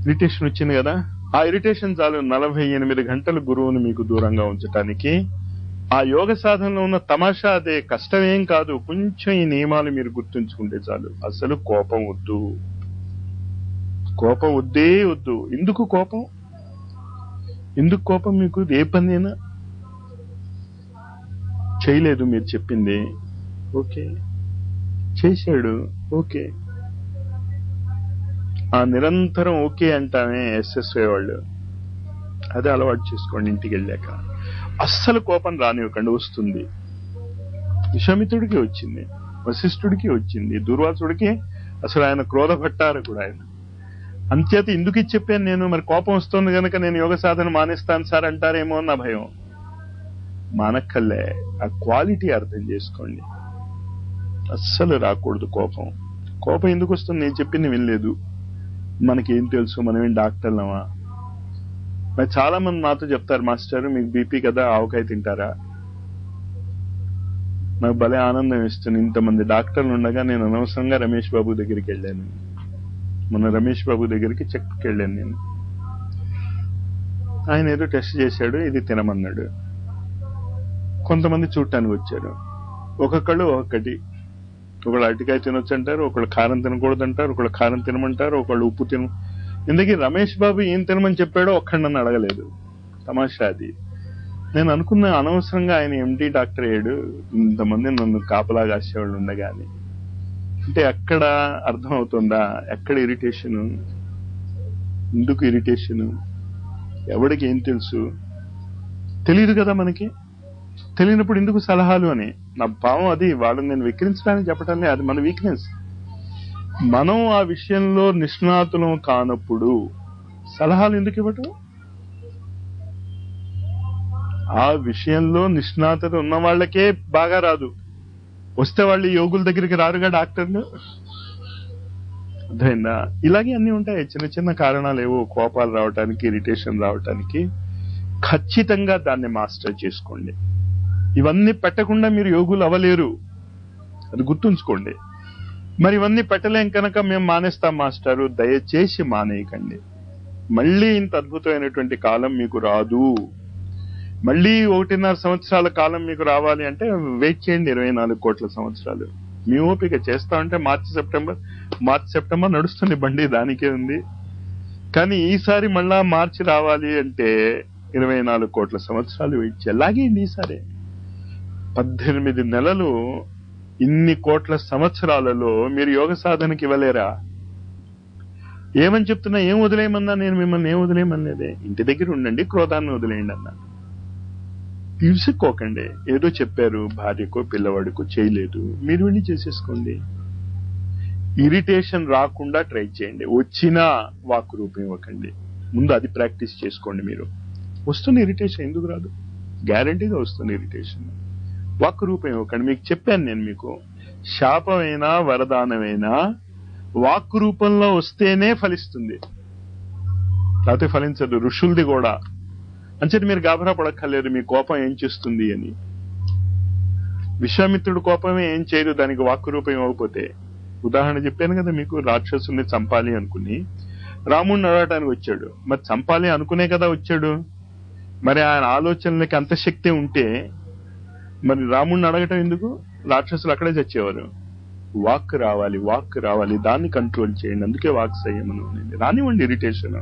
ఇరిటేషన్ వచ్చింది కదా, ఆ ఇరిటేషన్ చాలు 48 గంటలు గురువుని మీకు దూరంగా ఉంచటానికి. ఆ యోగ సాధనలో ఉన్న తమాషా అదే, కష్టమేం కాదు. కొంచెం ఈ నియమాలు మీరు గుర్తుంచుకుంటే చాలు. అసలు కోపం వద్దు, కోపం వద్దే వద్దు. ఎందుకు కోపం? ఎందుకు కోపం? మీకు ఏ పనైనా చేయలేదు, మీరు చెప్పింది ఓకే, చేశాడు ఓకే, ఆ నిరంతరం ఓకే అంటానే ఎస్ఎస్ఐ వాళ్ళు. అదే అలవాటు చేసుకోండి. ఇంటికి వెళ్ళాక అస్సలు కోపం రానివ్వకండి, వస్తుంది. విశ్వామిత్రుడికి వచ్చింది, వశిష్ఠుడికి వచ్చింది, దుర్వాసుడికి, అసలు ఆయన క్రోధ పట్టారు కూడా ఆయన. అంచేత ఎందుకు ఇది చెప్పాను నేను, మరి కోపం వస్తుంది కనుక నేను యోగ సాధన మానేస్తాను సార్ అంటారేమో నా భయం. మానక్కర్లే, ఆ క్వాలిటీ అర్థం చేసుకోండి. అస్సలు రాకూడదు కోపం. కోపం ఎందుకు వస్తుంది, నేను చెప్పింది వినలేదు, మనకేం తెలుసు, మనమేం డాక్టర్లమా. మరి చాలా మంది నాతో చెప్తారు, మాస్టర్ మీకు బీపీ కదా ఆవకాయ తింటారా. నాకు భలే ఆనందం ఇస్తుంది, ఇంతమంది డాక్టర్లు ఉండగా నేను అనవసరంగా రమేష్ బాబు దగ్గరికి వెళ్ళాను. మొన్న రమేష్ బాబు దగ్గరికి చెక్కి వెళ్ళాను నేను. ఆయన ఏదో టెస్ట్ చేశాడు, ఇది తినమన్నాడు. కొంతమంది చూడటానికి వచ్చారు, ఒక్కొక్కళ్ళు ఒక్కొక్కటి. ఒకళ్ళు అరటికాయ తినొచ్చు అంటారు, ఒకళ్ళు కారం తినకూడదు అంటారు, ఒకళ్ళు కారం తినమంటారు, ఒకళ్ళు ఉప్పు ఎందుకు రమేష్ బాబు ఏం తినమని చెప్పాడో ఒక్కడు నన్ను అడగలేదు. తమాషా అది. నేను అనుకున్న అనవసరంగా ఆయన ఎండి డాక్టర్ అయ్యాడు, ఇంతమంది నన్ను కాపలా కాసేవాళ్ళు ఉండగాని. అంటే ఎక్కడ అర్థం అవుతుందా, ఎక్కడ ఇరిటేషను, ఎందుకు ఇరిటేషను, ఎవడికి ఏం తెలుసు, తెలియదు కదా మనకి. తెలియనప్పుడు ఎందుకు సలహాలు అని నా భావం. అది వాళ్ళని నేను విక్రించడానికి చెప్పటం లేదు, అది మన వీక్నెస్. మనం ఆ విషయంలో నిష్ణాతులం కానప్పుడు సలహాలు ఎందుకు ఇవ్వటం. ఆ విషయంలో నిష్ణాతత ఉన్న వాళ్ళకే బాగా రాదు, వస్తే వాళ్ళు యోగుల దగ్గరికి రారుగా డాక్టర్లు. అర్థమైందా. ఇలాగే అన్ని ఉంటాయి, చిన్న చిన్న కారణాలు ఏవో కోపాలు రావటానికి, ఇరిటేషన్ రావటానికి. ఖచ్చితంగా దాన్ని మాస్టర్ చేసుకోండి. ఇవన్నీ పెట్టకుండా మీరు యోగులు అవ్వలేరు, అది గుర్తుంచుకోండి. మరి ఇవన్నీ పెట్టలేం కనుక మేము మానేస్తాం మాస్టారు, దయచేసి మానేయకండి. మళ్ళీ ఇంత అద్భుతమైనటువంటి కాలం మీకు రాదు. మళ్ళీ 1.5 సంవత్సరాల కాలం మీకు రావాలి అంటే వెయిట్ చేయండి 24 కోట్ల సంవత్సరాలు. మీ ఓపిక చేస్తా ఉంటే మార్చి సెప్టెంబర్ నడుస్తుంది బండి, దానికే ఉంది. కానీ ఈసారి మళ్ళా మార్చి రావాలి అంటే 24 కోట్ల సంవత్సరాలు వెయిట్ చేయాలి. లాగేయండి ఈసారి. 18 నెలలు, ఇన్ని కోట్ల సంవత్సరాలలో మీరు యోగ సాధనకి ఇవ్వలేరా. ఏమని చెప్తున్నా, ఏం వదిలేయమన్నా నేను మిమ్మల్ని, ఏం వదిలేయమనలేదే. ఇంటి దగ్గర ఉండండి, క్రోధాన్ని వదిలేయండి అన్నా. తీసుకోకండి. ఏదో చెప్పారు భార్యకో పిల్లవాడికో, చేయలేదు, మీరు వెళ్ళి చేసేసుకోండి. ఇరిటేషన్ రాకుండా ట్రై చేయండి. వచ్చినా వాక్ రూపం ఇవ్వకండి, ముందు అది ప్రాక్టీస్ చేసుకోండి. మీరు వస్తుంది ఇరిటేషన్, ఎందుకు రాదు, గ్యారంటీగా వస్తుంది ఇరిటేషన్. వాక్ రూపం ఇవ్వకండి. మీకు చెప్పాను నేను, మీకు శాపమైనా వరదానమైనా వాక్ రూపంలో వస్తేనే ఫలిస్తుంది, లేకపోతే ఫలించదు. ఋషులది కూడా అంచేది మీరు గాబరా పడక్కర్లేదు మీ కోపం ఏం చేస్తుంది అని. విశ్వామిత్రుడు కోపమే ఏం చేయరు దానికి వాక్కు రూపం ఇవ్వకపోతే. ఉదాహరణ చెప్పాను కదా మీకు, రాక్షసుల్ని చంపాలి అనుకుని రాముడిని అడగటానికి వచ్చాడు. మరి చంపాలి అనుకునే కదా వచ్చాడు. మరి ఆయన ఆలోచనలకి అంత శక్తి ఉంటే మరి రాముడిని అడగటం ఎందుకు, రాక్షసులు అక్కడే చచ్చేవారు. వాక్ రావాలి, దాన్ని కంట్రోల్ చేయండి. అందుకే వాక్ సంయమనం అనేది. రానివ్వండి ఇరిటేషన్,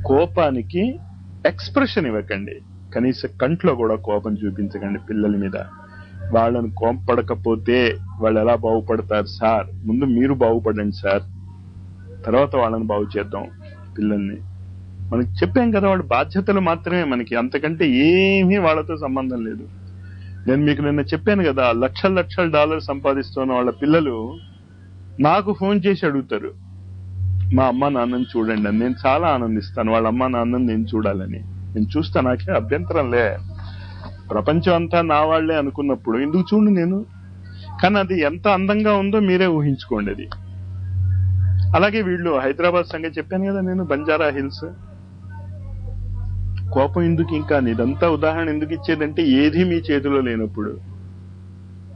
కోపానికి ఎక్స్ప్రెషన్ ఇవ్వకండి. కనీసం కంట్లో కూడా కోపం చూపించకండి పిల్లల మీద. వాళ్ళని కోపడకపోతే వాళ్ళు ఎలా బాగుపడతారు సార్, ముందు మీరు బాగుపడండి సార్, తర్వాత వాళ్ళని బాగు చేద్దాం పిల్లల్ని. మనకి చెప్పాం కదా, వాళ్ళ బాధ్యతలు మాత్రమే మనకి, అంతకంటే ఏమీ వాళ్ళతో సంబంధం లేదు. నేను మీకు నిన్న చెప్పాను కదా, లక్షల డాలర్ సంపాదిస్తున్న వాళ్ళ పిల్లలు నాకు ఫోన్ చేసి అడుగుతారు, మా అమ్మ నాన్నని చూడండి అని. నేను చాలా ఆనందిస్తాను, వాళ్ళ అమ్మ నాన్నని నేను చూడాలని. నేను చూస్తా, నాకే అభ్యంతరంలే. ప్రపంచం అంతా నా వాళ్లే అనుకున్నప్పుడు ఎందుకు చూడండి నేను. కానీ అది ఎంత అందంగా ఉందో మీరే ఊహించుకోండి అది. అలాగే వీళ్ళు హైదరాబాద్ సంగతి చెప్పాను కదా నేను, బంజారా హిల్స్. కోపం ఎందుకు, ఇంకా ఇదంతా ఉదాహరణ ఎందుకు ఇచ్చేదంటే, ఏది మీ చేతిలో లేనప్పుడు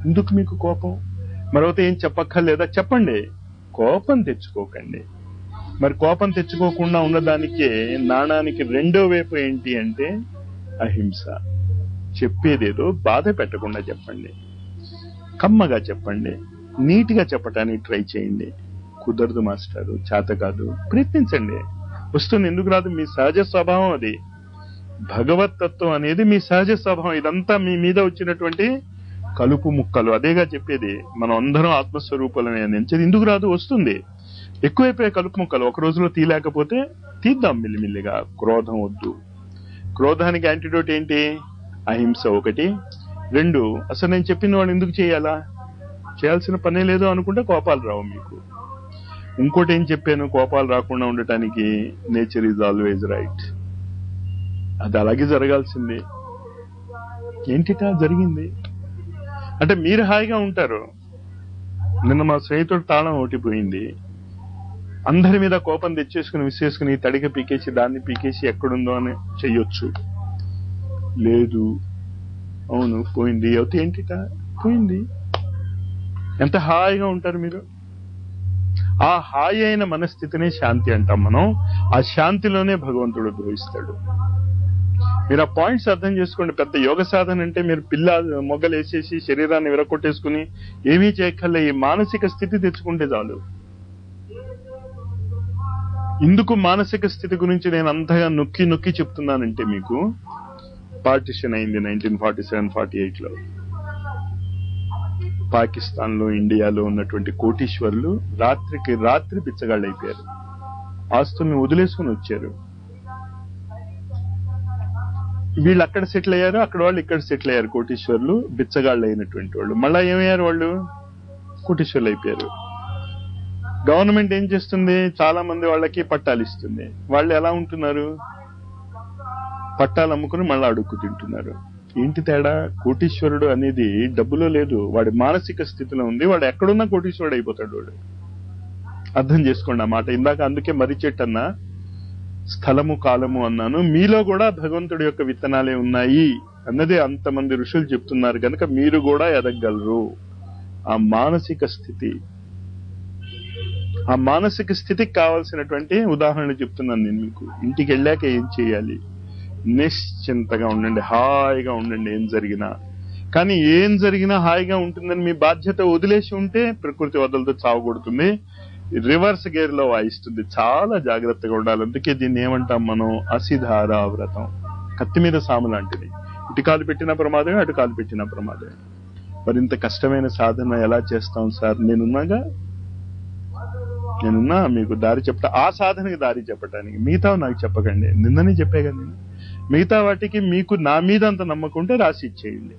ఎందుకు మీకు కోపం. మరొకటి ఏం చెప్పక్కర్లేదా, చెప్పండి, కోపం తెచ్చుకోకండి. మరి కోపం తెచ్చుకోకుండా ఉన్నదానికే నాణానికి రెండో వైపు ఏంటి అంటే అహింస. చెప్పేదేదో బాధ పెట్టకుండా చెప్పండి, కమ్మగా చెప్పండి, నీట్గా చెప్పటానికి ట్రై చేయండి. కుదరదు మాస్టారు, చేత కాదు, ప్రయత్నించండి, వస్తుంది. ఎందుకు రాదు, మీ సహజ స్వభావం అది. భగవతత్వం అనేది మీ సహజ స్వభావం. ఇదంతా మీ మీద వచ్చినటువంటి కలుపు ముక్కలు. అదేగా చెప్పేది, మనం అందరం ఆత్మస్వరూపాలనే అని. ఎందుకు రాదు, వస్తుంది. ఎక్కువైపోయే కలుపు ముక్కలు ఒక రోజులో తీయలేకపోతే తీద్దాం మెల్లిమెల్లిగా. క్రోధం వద్దు. క్రోధానికి యాంటీడోట్ ఏంటి, అహింస ఒకటి, 2, అసలు నేను చెప్పిన వాడు ఎందుకు చేయాలా, చేయాల్సిన పనే లేదు అనుకుంటే కోపాలు రావు మీకు. ఇంకోటి ఏం చెప్పాను కోపాలు రాకుండా ఉండటానికి, నేచర్ ఈజ్ ఆల్వేజ్ రైట్. అది అలాగే జరగాల్సింది. ఏంటిటా జరిగింది అంటే మీరు హాయిగా ఉంటారు. నిన్న మా స్నేహితుడు తాళం ఓటిపోయింది, అందరి మీద కోపం తెచ్చేసుకుని విసేసుకుని తడిక పీకేసి దాన్ని పీకేసి ఎక్కడుందో అని చెయ్యొచ్చు. లేదు, అవును పోయింది, అవుతే ఏంటిట పోయింది. ఎంత హాయిగా ఉంటారు మీరు. ఆ హాయి అయిన మనస్థితినే శాంతి అంటాం మనం. ఆ శాంతిలోనే భగవంతుడు ఉద్భవిస్తాడు. మీరు ఆ పాయింట్స్ అర్థం చేసుకోండి. పెద్ద యోగ సాధన అంటే మీరు పిల్ల మొగ్గలేసేసి శరీరాన్ని విరగొట్టేసుకుని ఏమీ చేయక్కర్లే, ఈ మానసిక స్థితి తెచ్చుకుంటే చాలు. ఇందుకు మానసిక స్థితి గురించి నేను అంతగా నొక్కి నొక్కి చెప్తున్నానంటే, మీకు పార్టిషన్ అయింది 1947-48లో. పాకిస్తాన్ లో ఇండియాలో ఉన్నటువంటి కోటీశ్వరులు రాత్రికి రాత్రి బిచ్చగాళ్ళు అయిపోయారు. ఆస్తుల్ని వదిలేసుకుని వచ్చారు. వీళ్ళు అక్కడ సెటిల్ అయ్యారు, అక్కడ వాళ్ళు ఇక్కడ సెటిల్ అయ్యారు. కోటీశ్వరులు బిచ్చగాళ్ళు అయినటువంటి వాళ్ళు మళ్ళా ఏమయ్యారు, వాళ్ళు కోటీశ్వరులు అయిపోయారు. గవర్నమెంట్ ఏం చేస్తుంది, చాలా మంది వాళ్ళకి పట్టాలు ఇస్తుంది. వాళ్ళు ఎలా ఉంటున్నారు, పట్టాలు అమ్ముకుని మళ్ళా అడుక్కు తింటున్నారు. ఏంటి తేడా? కోటీశ్వరుడు అనేది డబ్బులో లేదు, వాడి మానసిక స్థితిలో ఉంది. వాడు ఎక్కడున్నా కోటీశ్వరుడు అయిపోతాడు వాడు. అర్థం చేసుకోండి ఆ మాట. ఇందాక అందుకే మర్రి చెట్టు అన్నా, స్థలము కాలము అన్నాను. మీలో కూడా భగవంతుడి యొక్క విత్తనాలే ఉన్నాయి అన్నది అంతమంది ఋషులు చెప్తున్నారు కనుక మీరు కూడా ఎదగలరు. ఆ మానసిక స్థితి, ఆ మానసిక స్థితికి కావాల్సినటువంటి ఉదాహరణలు చెప్తున్నాను నేను మీకు. ఇంటికి వెళ్ళాక ఏం చేయాలి, నిశ్చింతగా ఉండండి, హాయిగా ఉండండి ఏం జరిగినా. కానీ ఏం జరిగినా హాయిగా ఉంటుందని మీ బాధ్యత వదిలేసి ఉంటే ప్రకృతి వదలతో చావు కొడుతుంది, రివర్స్ గేర్ లో వాయిస్తుంది. చాలా జాగ్రత్తగా ఉండాలి. అందుకే దీన్ని ఏమంటాం మనం, అసిధారా వ్రతం. కత్తి మీద సాము లాంటిది. ఇటు కాలు పెట్టిన ప్రమాదమే, అటు కాలు పెట్టిన ప్రమాదమే. మరింత కష్టమైన సాధన ఎలా చేస్తాం సార్? నేనున్నా మీకు దారి చెప్తా. ఆ సాధనకి దారి చెప్పడానికి మిగతా నాకు చెప్పకండి. నిన్ననే చెప్పాగా నేను. మిగతా వాటికి మీకు నా మీద అంత నమ్మకం ఉంటే రాసి ఇచ్చేయండి.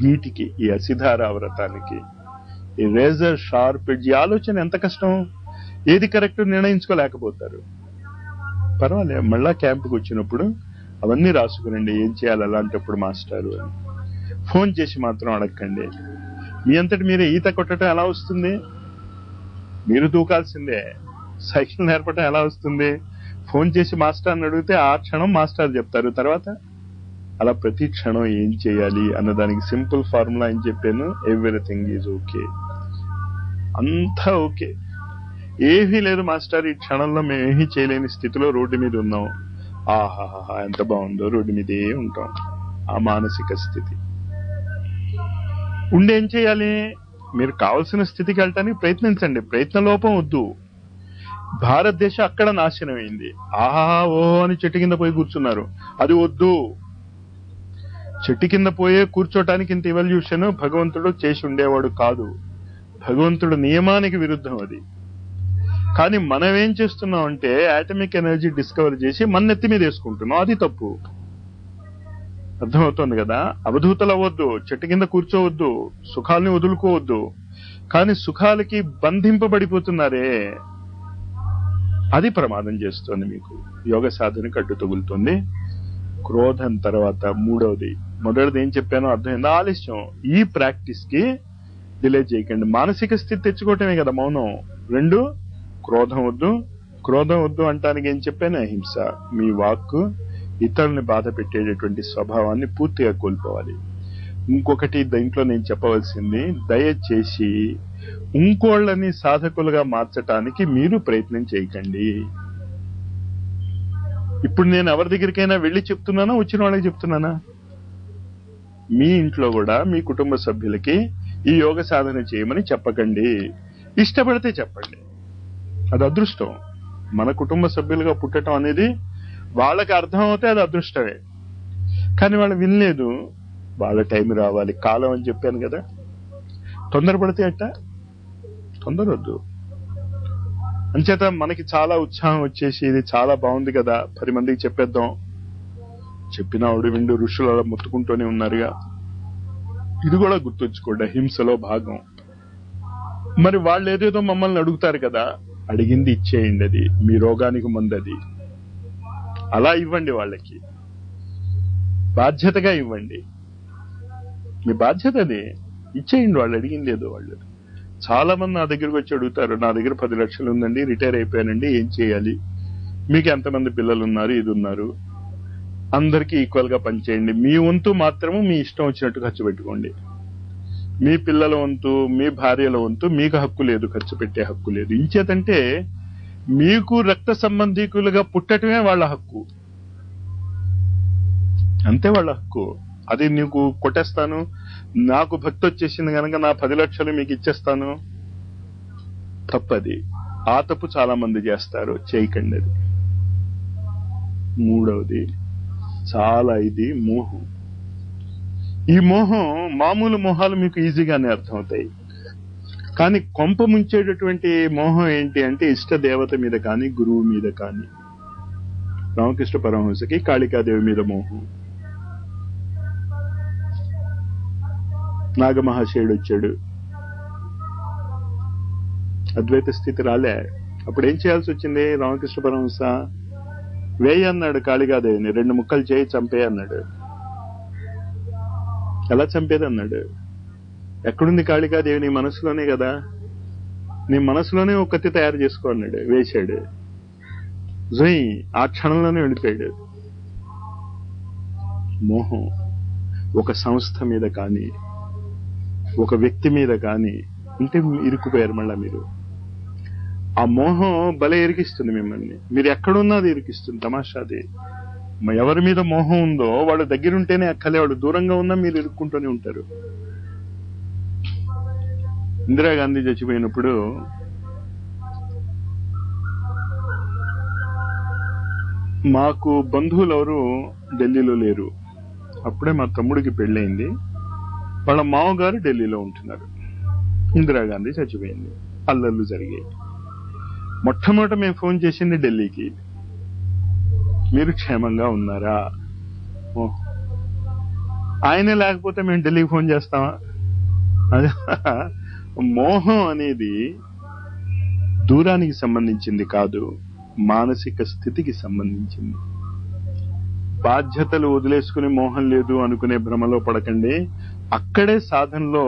వీటికి, ఈ అసిధారా వ్రతానికి, ఈ రేజర్ షార్ప్ ఎడ్జ్, ఈ ఆలోచన ఎంత కష్టం. ఏది కరెక్ట్ నిర్ణయించుకోలేకపోతారు. పర్వాలేదు, మళ్ళా క్యాంపుకి వచ్చినప్పుడు అవన్నీ రాసుకునండి. ఏం చేయాలి అలాంటప్పుడు మాస్టారు అని ఫోన్ చేసి మాత్రం అడగండి. మీ అంతటి మీరే ఈత కొట్టడం ఎలా వస్తుంది? మీరు దూకాల్సిందే. సైకిల్ నేర్పడం ఎలా వస్తుంది? ఫోన్ చేసి మాస్టర్ అని అడిగితే ఆ క్షణం మాస్టర్ చెప్తారు. తర్వాత అలా ప్రతి క్షణం ఏం చేయాలి అన్నదానికి సింపుల్ ఫార్ములా అని చెప్పాను. ఎవ్రీథింగ్ ఈజ్ ఓకే, అంతా ఓకే. ఏమీ లేదు మాస్టర్, ఈ క్షణంలో మేము ఏమీ చేయలేని స్థితిలో రోడ్డు మీద ఉన్నాం. ఆహాహా ఎంత బాగుందో, రోడ్డు మీదే ఉంటాం. ఆ మానసిక స్థితి ఉండి ఏం చేయాలి? మీరు కావలసిన స్థితికి వెళ్ళటానికి ప్రయత్నించండి. ప్రయత్న లోపం వద్దు. భారతదేశం అక్కడ నాశనమైంది. ఆహా ఓ అని చెట్టు కింద పోయి కూర్చున్నారు, అది వద్దు. చెట్టు కింద పోయే కూర్చోటానికి ఇంత ఇవల్యూషన్ భగవంతుడు చేసి ఉండేవాడు కాదు. భగవంతుడు నియమానికి విరుద్ధం అది. కానీ మనం ఏం చేస్తున్నాం అంటే ఆటమిక్ ఎనర్జీ డిస్కవర్ చేసి మన నెత్తి మీద వేసుకుంటున్నాం. అది తప్పు. అర్థమవుతోంది కదా? అవధూతలు అవ్వద్దు, చెట్టు కింద కూర్చోవద్దు, సుఖాలని వదులుకోవద్దు. కానీ సుఖాలకి బంధింపబడిపోతున్నారే, అది ప్రమాదం చేస్తోంది. మీకు యోగ సాధనకు అడ్డు తగులుతుంది. క్రోధం తర్వాత మూడవది, మొదటిది ఏం చెప్పానో అర్థమైందా? ఆలస్యం. ఈ ప్రాక్టీస్ కి డిలే చేయకండి. మానసిక స్థితి తెచ్చుకోవటమే కదా మౌనం. 2, క్రోధం వద్దు. క్రోధం వద్దు అంటానికి ఏం చెప్పాను? అహింస. మీ వాక్కు ఇతరుల్ని బాధ పెట్టేటటువంటి స్వభావాన్ని పూర్తిగా కోల్పోవాలి. ఇంకొకటి దీంట్లో నేను చెప్పవలసింది, దయచేసి ఇంకోళ్ళని సాధకులుగా మార్చటానికి మీరు ప్రయత్నం చేయకండి. ఇప్పుడు నేను ఎవరి దగ్గరికైనా వెళ్ళి చెప్తున్నానా, వచ్చిన వాళ్ళకి చెప్తున్నానా? మీ ఇంట్లో కూడా మీ కుటుంబ సభ్యులకి ఈ యోగ సాధన చేయమని చెప్పకండి. ఇష్టపడితే చెప్పండి, అది అదృష్టం. మన కుటుంబ సభ్యులుగా పుట్టడం అనేది వాళ్ళకి అర్థం అవుతే అది అదృష్టమే. కానీ వాళ్ళు వినలేదు. వాళ్ళ టైం రావాలి, కాలం అని చెప్పాను కదా. తొందరపడితే అట్ట తొందరవద్దు. అంచేత మనకి చాలా ఉత్సాహం వచ్చేసి ఇది చాలా బాగుంది కదా 10 మందికి చెప్పేద్దాం. చెప్పిన ఆవిడ విండు, ఋషులు అలా మొత్తుకుంటూనే ఉన్నారుగా. ఇది కూడా గుర్తుంచుకోండి, హింసలో భాగం. మరి వాళ్ళు ఏదేదో మమ్మల్ని అడుగుతారు కదా, అడిగింది ఇచ్చేయండి, అది మీ రోగానికి మందు. అది అలా ఇవ్వండి, వాళ్ళకి బాధ్యతగా ఇవ్వండి. మీ బాధ్యత అది, ఇచ్చేయండి. వాళ్ళు అడిగింది ఏదో. వాళ్ళు చాలా మంది నా దగ్గరకు వచ్చి అడుగుతారు, నా దగ్గర 10 లక్షలు ఉందండి, రిటైర్ అయిపోయానండి, ఏం చేయాలి, మీకు ఎంతమంది పిల్లలు ఉన్నారు, ఇది ఉన్నారు, అందరికీ ఈక్వల్ గా పనిచేయండి, మీ వంతు మాత్రము మీ ఇష్టం వచ్చినట్టు ఖర్చు పెట్టుకోండి. మీ పిల్లల వంతు, మీ భార్యల వంతు మీకు హక్కు లేదు, ఖర్చు పెట్టే హక్కు లేదు. ఇంచేతంటే మీకు రక్త సంబంధీకులుగా పుట్టటమే వాళ్ళ హక్కు, అంతే వాళ్ళ హక్కు. అది నీకు కొట్టేస్తాను, నాకు భక్తి వచ్చేసింది కనుక నా 10 లక్షలు మీకు ఇచ్చేస్తాను, తప్పది. ఆ తప్పు చాలా మంది చేస్తారు, చేయకండి అది. మూడవది చాలా ఇది మోహం. ఈ మోహం, మామూలు మోహాలు మీకు ఈజీగానే అర్థమవుతాయి, కానీ కొంప ముంచేటటువంటి మోహం ఏంటి అంటే ఇష్ట దేవత మీద కానీ గురువు మీద కానీ. రామకృష్ణ పరమహంసకి కాళికాదేవి మీద మోహం. నాగమహాశయుడు వచ్చాడు, అద్వైత స్థితి రాలే. అప్పుడు ఏం చేయాల్సి వచ్చింది? రామకృష్ణ పరమహంస వేయి అన్నాడు కాళికాదేవిని, 2 ముక్కలు చేయి చంపే అన్నాడు. ఎలా చంపేది అన్నాడు? ఎక్కడుంది కాళికాదేవి? నీ మనసులోనే కదా, నీ మనసులోనే ఒక కత్తి తయారు చేసుకో అన్నాడు. వేశాడు, జై, ఆ క్షణంలోనే వెళ్ళిపోయాడు. మోహం ఒక సంస్థ మీద కానీ ఒక వ్యక్తి మీద కానీ ఉంటే ఇరుక్కుపోయారు మళ్ళా మీరు. ఆ మోహం భలే ఇరికిస్తుంది మిమ్మల్ని, మీరు ఎక్కడున్నా అది ఇరికిస్తుంది. తమాషాది, ఎవరి మీద మోహం ఉందో వాళ్ళు దగ్గరుంటేనే ఎక్కలేవాడు, దూరంగా ఉన్నా మీరు ఇరుక్కుంటూనే ఉంటారు. ఇందిరాగాంధీ చచ్చిపోయినప్పుడు మాకు బంధువులు ఎవరు ఢిల్లీలో లేరు. అప్పుడే మా తమ్ముడికి పెళ్ళయింది, వాళ్ళ మామగారు ఢిల్లీలో ఉంటున్నారు. ఇందిరాగాంధీ చచ్చిపోయింది, అల్లర్లు జరిగాయి. మొట్టమొదట మేము ఫోన్ చేసింది ఢిల్లీకి, మీరు క్షేమంగా ఉన్నారా. ఆయనే లేకపోతే మేము ఢిల్లీకి ఫోన్ చేస్తామా? అదే మోహం అనేది దూరానికి సంబంధించింది కాదు, మానసిక స్థితికి సంబంధించింది. బాధ్యతలు వదిలేసుకుని మోహం లేదు అనుకునే భ్రమలో పడకండి. అక్కడే సాధనలో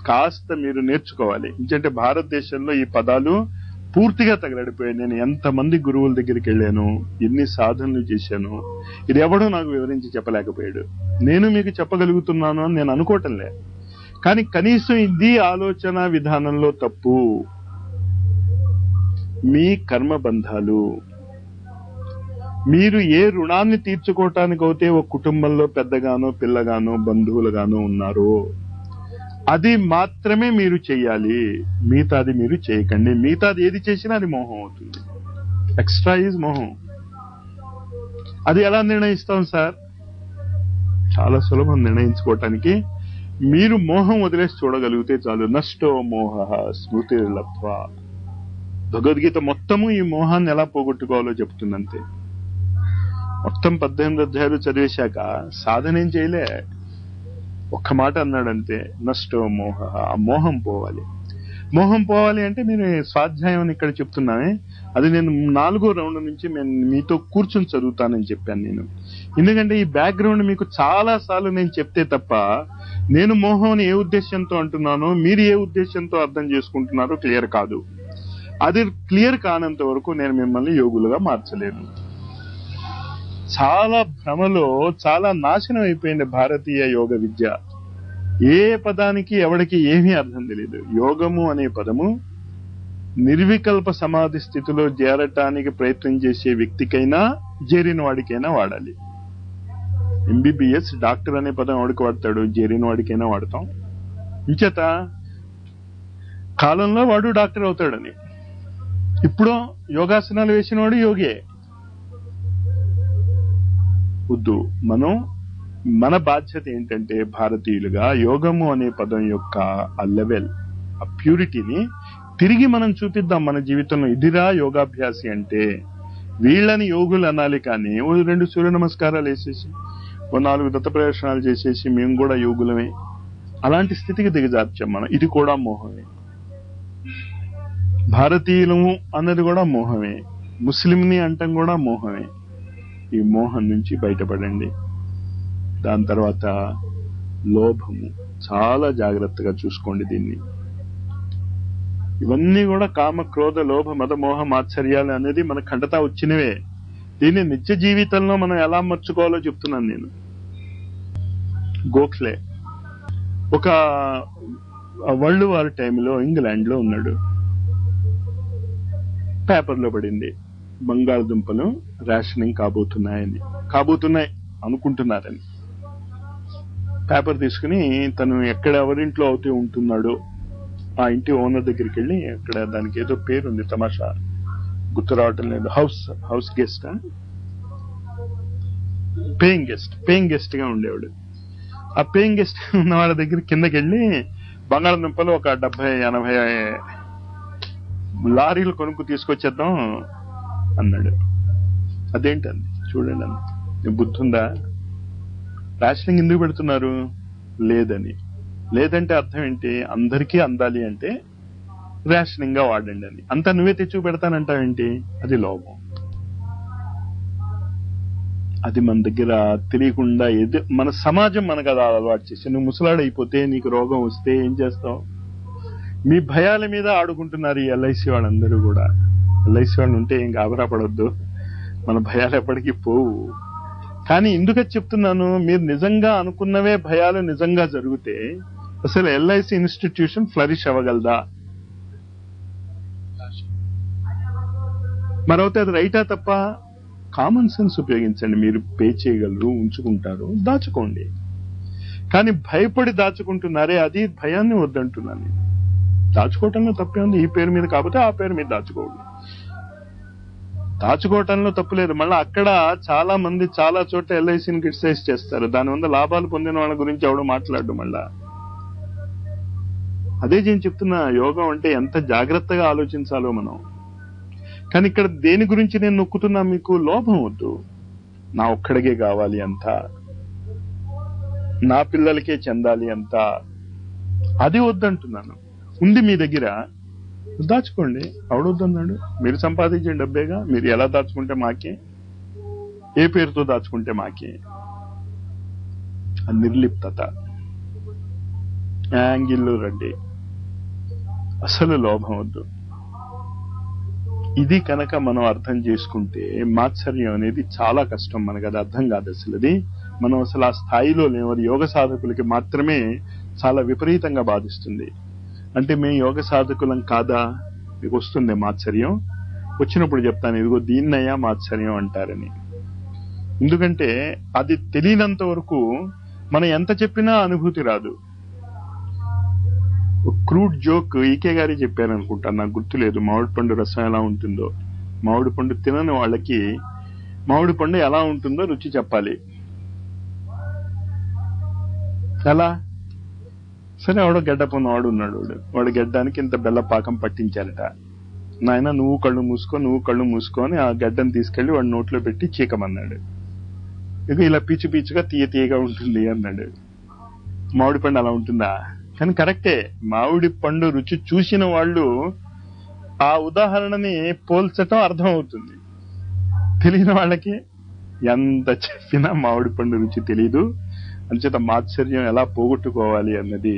కాస్త మీరు నేర్చుకోవాలి. ఎందుకంటే భారతదేశంలో ఈ పదాలు పూర్తిగా తగలడిపోయాయి. నేను ఎంతమంది గురువుల దగ్గరికి వెళ్ళాను, ఎన్ని సాధనలు చేశాను, ఇది ఎవడో నాకు వివరించి చెప్పలేకపోయాడు. నేను మీకు చెప్పగలుగుతున్నాను అని నేను అనుకోవటంలే, కానీ కనీసం ఇది ఆలోచన విధానంలో తప్పు. మీ కర్మబంధాలు, మీరు ఏ రుణాన్ని తీర్చుకోవటానికి అయితే ఒక కుటుంబంలో పెద్దగానో పిల్లగానో బంధువులుగానో ఉన్నారో అది మాత్రమే మీరు చెయ్యాలి, మిగతాది మీరు చేయకండి. మిగతాది ఏది చేసినా అది మోహం అవుతుంది. ఎక్స్ట్రా ఈజ్ మోహం. అది ఎలా నిర్ణయిస్తాం సార్? చాలా సులభం నిర్ణయించుకోవటానికి. మీరు మోహం వదిలేసి చూడగలిగితే చాలు. నష్టో మోహ స్మృతిర్లబ్ధ్వ. భగవద్గీత మొత్తము ఈ మోహాన్ని ఎలా పోగొట్టుకోవాలో చెప్తుందంతే. మొత్తం 18 అధ్యాయాలు చదివేశాక సాధన ఏం చేయలే, ఒక్క మాట అన్నాడంతే, నష్టో మోహ. ఆ మోహం పోవాలి. మోహం పోవాలి అంటే నేను స్వాధ్యాయం ఇక్కడ చెప్తున్నానే, అది నేను 4వ రౌండ్ నుంచి మీతో కూర్చొని చదువుతానని చెప్పాను నేను. ఎందుకంటే ఈ బ్యాక్గ్రౌండ్ మీకు చాలా సార్లు నేను చెప్తే తప్ప నేను మోహం ఏ ఉద్దేశంతో అంటున్నానో మీరు ఏ ఉద్దేశంతో అర్థం చేసుకుంటున్నారో క్లియర్ కాదు. అది క్లియర్ కానంత వరకు నేను మిమ్మల్ని యోగులుగా మార్చలేను. చాలా భ్రమలో చాలా నాశనం అయిపోయింది భారతీయ యోగ విద్య. ఏ పదానికి ఎవరికి ఏమీ అర్థం తెలియదు. యోగము అనే పదము నిర్వికల్ప సమాధి స్థితిలో చేరటానికి ప్రయత్నం చేసే వ్యక్తికైనా చేరిన వాడికైనా వాడాలి. ఎంబీబీఎస్ డాక్టర్ అనే పదం ఎవడికి వాడతాడు? చేరిన వాడికైనా వాడతాం. ఇంచేత కాలంలో వాడు డాక్టర్ అవుతాడని. ఇప్పుడు యోగాసనాలు వేసిన వాడు యోగే. వద్దు. మన బాధ్యత ఏంటంటే భారతీయులుగా యోగము అనే పదం యొక్క ఆ లెవెల్, ఆ ప్యూరిటీని తిరిగి మనం చూపిద్దాం మన జీవితంలో. ఇదిరా యోగాభ్యాసి అంటే. వీళ్ళని యోగులు అనాలి, కానీ 2 సూర్య నమస్కారాలు వేసేసి 4 దత్త ప్రదర్శనాలు చేసేసి మేము కూడా యోగులమే అలాంటి స్థితికి దిగజార్చాం మనం. ఇది కూడా మోహమే. భారతీయులము అన్నది కూడా మోహమే. ముస్లింని అంటాం కూడా మోహమే. ఈ మోహం నుంచి బయటపడండి. దాని తర్వాత లోభము, చాలా జాగ్రత్తగా చూసుకోండి దీన్ని. ఇవన్నీ కూడా కామ, క్రోధ, లోభ, మద, మోహ, మాత్సర్యాలు అనేది మన ఖండతా వచ్చినవే. దీన్ని నిత్య జీవితంలో మనం ఎలా మర్చుకోవాలో చెప్తున్నాను నేను. గోఖలే ఒక వరల్డ్ వార్ టైంలో ఇంగ్లాండ్ లో ఉన్నాడు. పేపర్లో పడింది బంగాళదుంపలు రేషనింగ్ కాబోతున్నాయి అనుకుంటున్నారని. పేపర్ తీసుకుని తను ఎక్కడ ఎవరింట్లో అవుతే ఉంటున్నాడో ఆ ఇంటి ఓనర్ దగ్గరికి వెళ్ళి, అక్కడ దానికి ఏదో పేరుంది, తమాషా గుర్తు రావటం లేదు, హౌస్ గెస్ట్, పేయింగ్ గెస్ట్ గా ఉండేవాడు. ఆ పేయింగ్ గెస్ట్ ఉన్న వాళ్ళ దగ్గర కిందకి వెళ్ళి బంగాళదుంపలు ఒక 70-80 లారీలు కొనుక్కు తీసుకొచ్చేద్దాం అన్నాడు. అదేంటండి చూడండి అన్న, బుద్ధి ఉందా? రేషనింగ్ ఎందుకు పెడుతున్నారు? లేదంటే అర్థం ఏంటి? అందరికీ అందాలి అంటే రేషనింగ్ గా వాడండి అని. అంతా నువ్వే తెచ్చుకు పెడతానంటావేంటి? అది లోభం. అది మన దగ్గర తెలియకుండా మన సమాజం మనకు అది అలవాటు చేసి, నువ్వు ముసలాడైపోతే నీకు రోగం వస్తే ఏం చేస్తావు? మీ భయాల మీద ఆడుకుంటున్నారు ఈ ఎల్ఐసి వాళ్ళందరూ కూడా. ఎల్ఐసి వాళ్ళు ఉంటే ఏం గాబరా పడొద్దు, మన భయాలు ఎప్పటికీ పోవు. కానీ ఎందుకని చెప్తున్నాను, మీరు నిజంగా అనుకున్నవే భయాలు నిజంగా జరిగితే అసలు ఎల్ఐసి ఇన్స్టిట్యూషన్ ఫ్లరిష్ అవ్వగలదా? మరొకటి అది రైటా తప్ప? కామన్ సెన్స్ ఉపయోగించండి. మీరు పే చేయగలరు, ఉంచుకుంటారు, దాచుకోండి. కానీ భయపడి దాచుకుంటున్నారే, అది భయాన్ని వద్దంటున్నాను నేను. దాచుకోవటంలో తప్పే ఉంది. ఈ పేరు మీద కాకపోతే ఆ పేరు మీద దాచుకోండి. దాచుకోవటంలో తప్పు లేదు. మళ్ళీ అక్కడ చాలా మంది చాలా చోట్ల ఎల్ఐసిని క్రిటిసైజ్ చేస్తారు. దానివల్ల లాభాలు పొందిన వాళ్ళ గురించి ఎవడో మాట్లాడు. మళ్ళా అదే నేను చెప్తున్నా, యోగం అంటే ఎంత జాగ్రత్తగా ఆలోచించాలో మనం. కానీ ఇక్కడ దేని గురించి నేను నొక్కుతున్నా మీకు? లోభం వద్దు. నా ఒక్కడికే కావాలి అంత, నా పిల్లలకే చెందాలి అంత, అది వద్దంటున్నాను. ఉంది మీ దగ్గర, దాచుకోండి. ఎవడొద్దన్నాడు? మీరు సంపాదించిన డబ్బేగా. మీరు ఎలా దాచుకుంటే మాకే, ఏ పేరుతో దాచుకుంటే మాకే. ఆ నిర్లిప్తత, యాంగిల్లో రండి. అసలు లోభం వద్దు. ఇది కనుక మనం అర్థం చేసుకుంటే మాత్సర్యం అనేది చాలా కష్టం. మనకు అది అర్థం కాదు అసలు. అది మనం అసలు ఆ స్థాయిలో లేవు. అది యోగ సాధకులకి మాత్రమే చాలా విపరీతంగా బాధిస్తుంది. అంటే మేము యోగ సాధకులం కాదా? మీకు వస్తుంది మాత్సర్యం. వచ్చినప్పుడు చెప్తాను, ఇదిగో దీన్నయ్యా మాత్సర్యం అంటారని. ఎందుకంటే అది తెలియనంత వరకు మనం ఎంత చెప్పినా అనుభూతి రాదు. క్రూడ్ జోక్ ఈకే గారి చెప్పారనుకుంటా, నాకు గుర్తులేదు. మామిడి పండు రసం ఎలా ఉంటుందో, మామిడి పండు తినని వాళ్ళకి మామిడి పండు ఎలా ఉంటుందో రుచి చెప్పాలి. ఎలా? సరే, వాడు గడ్డపోన్నవాడు ఉన్నాడు. వాడు గడ్డానికి ఇంత బెల్ల పాకం పట్టించారట. నాయన నువ్వు కళ్ళు మూసుకో అని ఆ గడ్డను తీసుకెళ్లి వాడి నోట్లో పెట్టి చీకమన్నాడు. ఇక ఇలా పీచు పీచుగా తీయగా ఉంటుంది అన్నాడు. మామిడి పండు అలా ఉంటుందా? కానీ కరెక్టే. మామిడి పండు రుచి చూసిన వాళ్ళు ఆ ఉదాహరణని పోల్చటం అర్థం అవుతుంది. తెలియని వాళ్ళకి ఎంత చెప్పినా మామిడి పండు రుచి తెలీదు. అంచేత మాత్సర్యం ఎలా పోగొట్టుకోవాలి అన్నది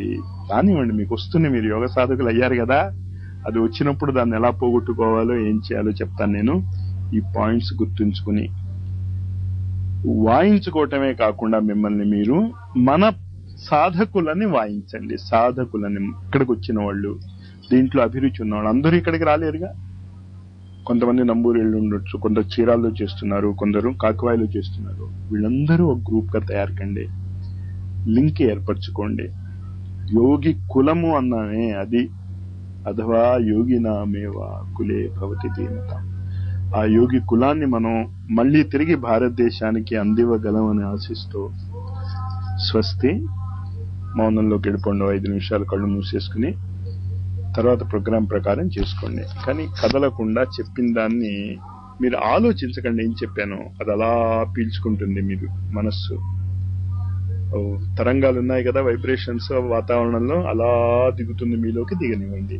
కానివ్వండి, మీకు వస్తుంది. మీరు యోగ సాధకులు అయ్యారు కదా, అది వచ్చినప్పుడు దాన్ని ఎలా పోగొట్టుకోవాలో ఏం చేయాలో చెప్తాను నేను. ఈ పాయింట్స్ గుర్తుంచుకుని వాయించుకోవటమే కాకుండా మిమ్మల్ని మీరు మన సాధకులని వాయించండి. సాధకులని, ఇక్కడికి వచ్చిన వాళ్ళు, దీంట్లో అభిరుచి ఉన్నవాళ్ళు అందరూ ఇక్కడికి రాలేరుగా. కొంతమంది నంబూరేళ్ళు ఉండొచ్చు, కొందరు చీరాల్లో చేస్తున్నారు, కొందరు కాకువాయిలో చేస్తున్నారు. వీళ్ళందరూ ఒక గ్రూప్ గా తయారు కండి, లింక్ ఏర్పరచుకోండి. యోగి కులము అన్నానే అది, అథవా యోగి నామేవా కులే భవతి దీనత. ఆ యోగి కులాన్ని మనం మళ్ళీ తిరిగి భారతదేశానికి అందివ్వగలమని ఆశిస్తూ స్వస్తి. మౌనంలోకి వెళ్ళిపోండి. 5 నిమిషాలు కళ్ళు మూసేసుకుని తర్వాత ప్రోగ్రాం ప్రకారం చేసుకోండి. కానీ కదలకుండా చెప్పిన దాన్ని మీరు ఆలోచించకండి. ఏం చెప్పానో అది అలా పీల్చుకుంటుంది మీరు మనస్సు. తరంగాలు ఉన్నాయి కదా, వైబ్రేషన్స్ వాతావరణంలో అలా దిగుతుంది, మీలోకి దిగనివ్వండి.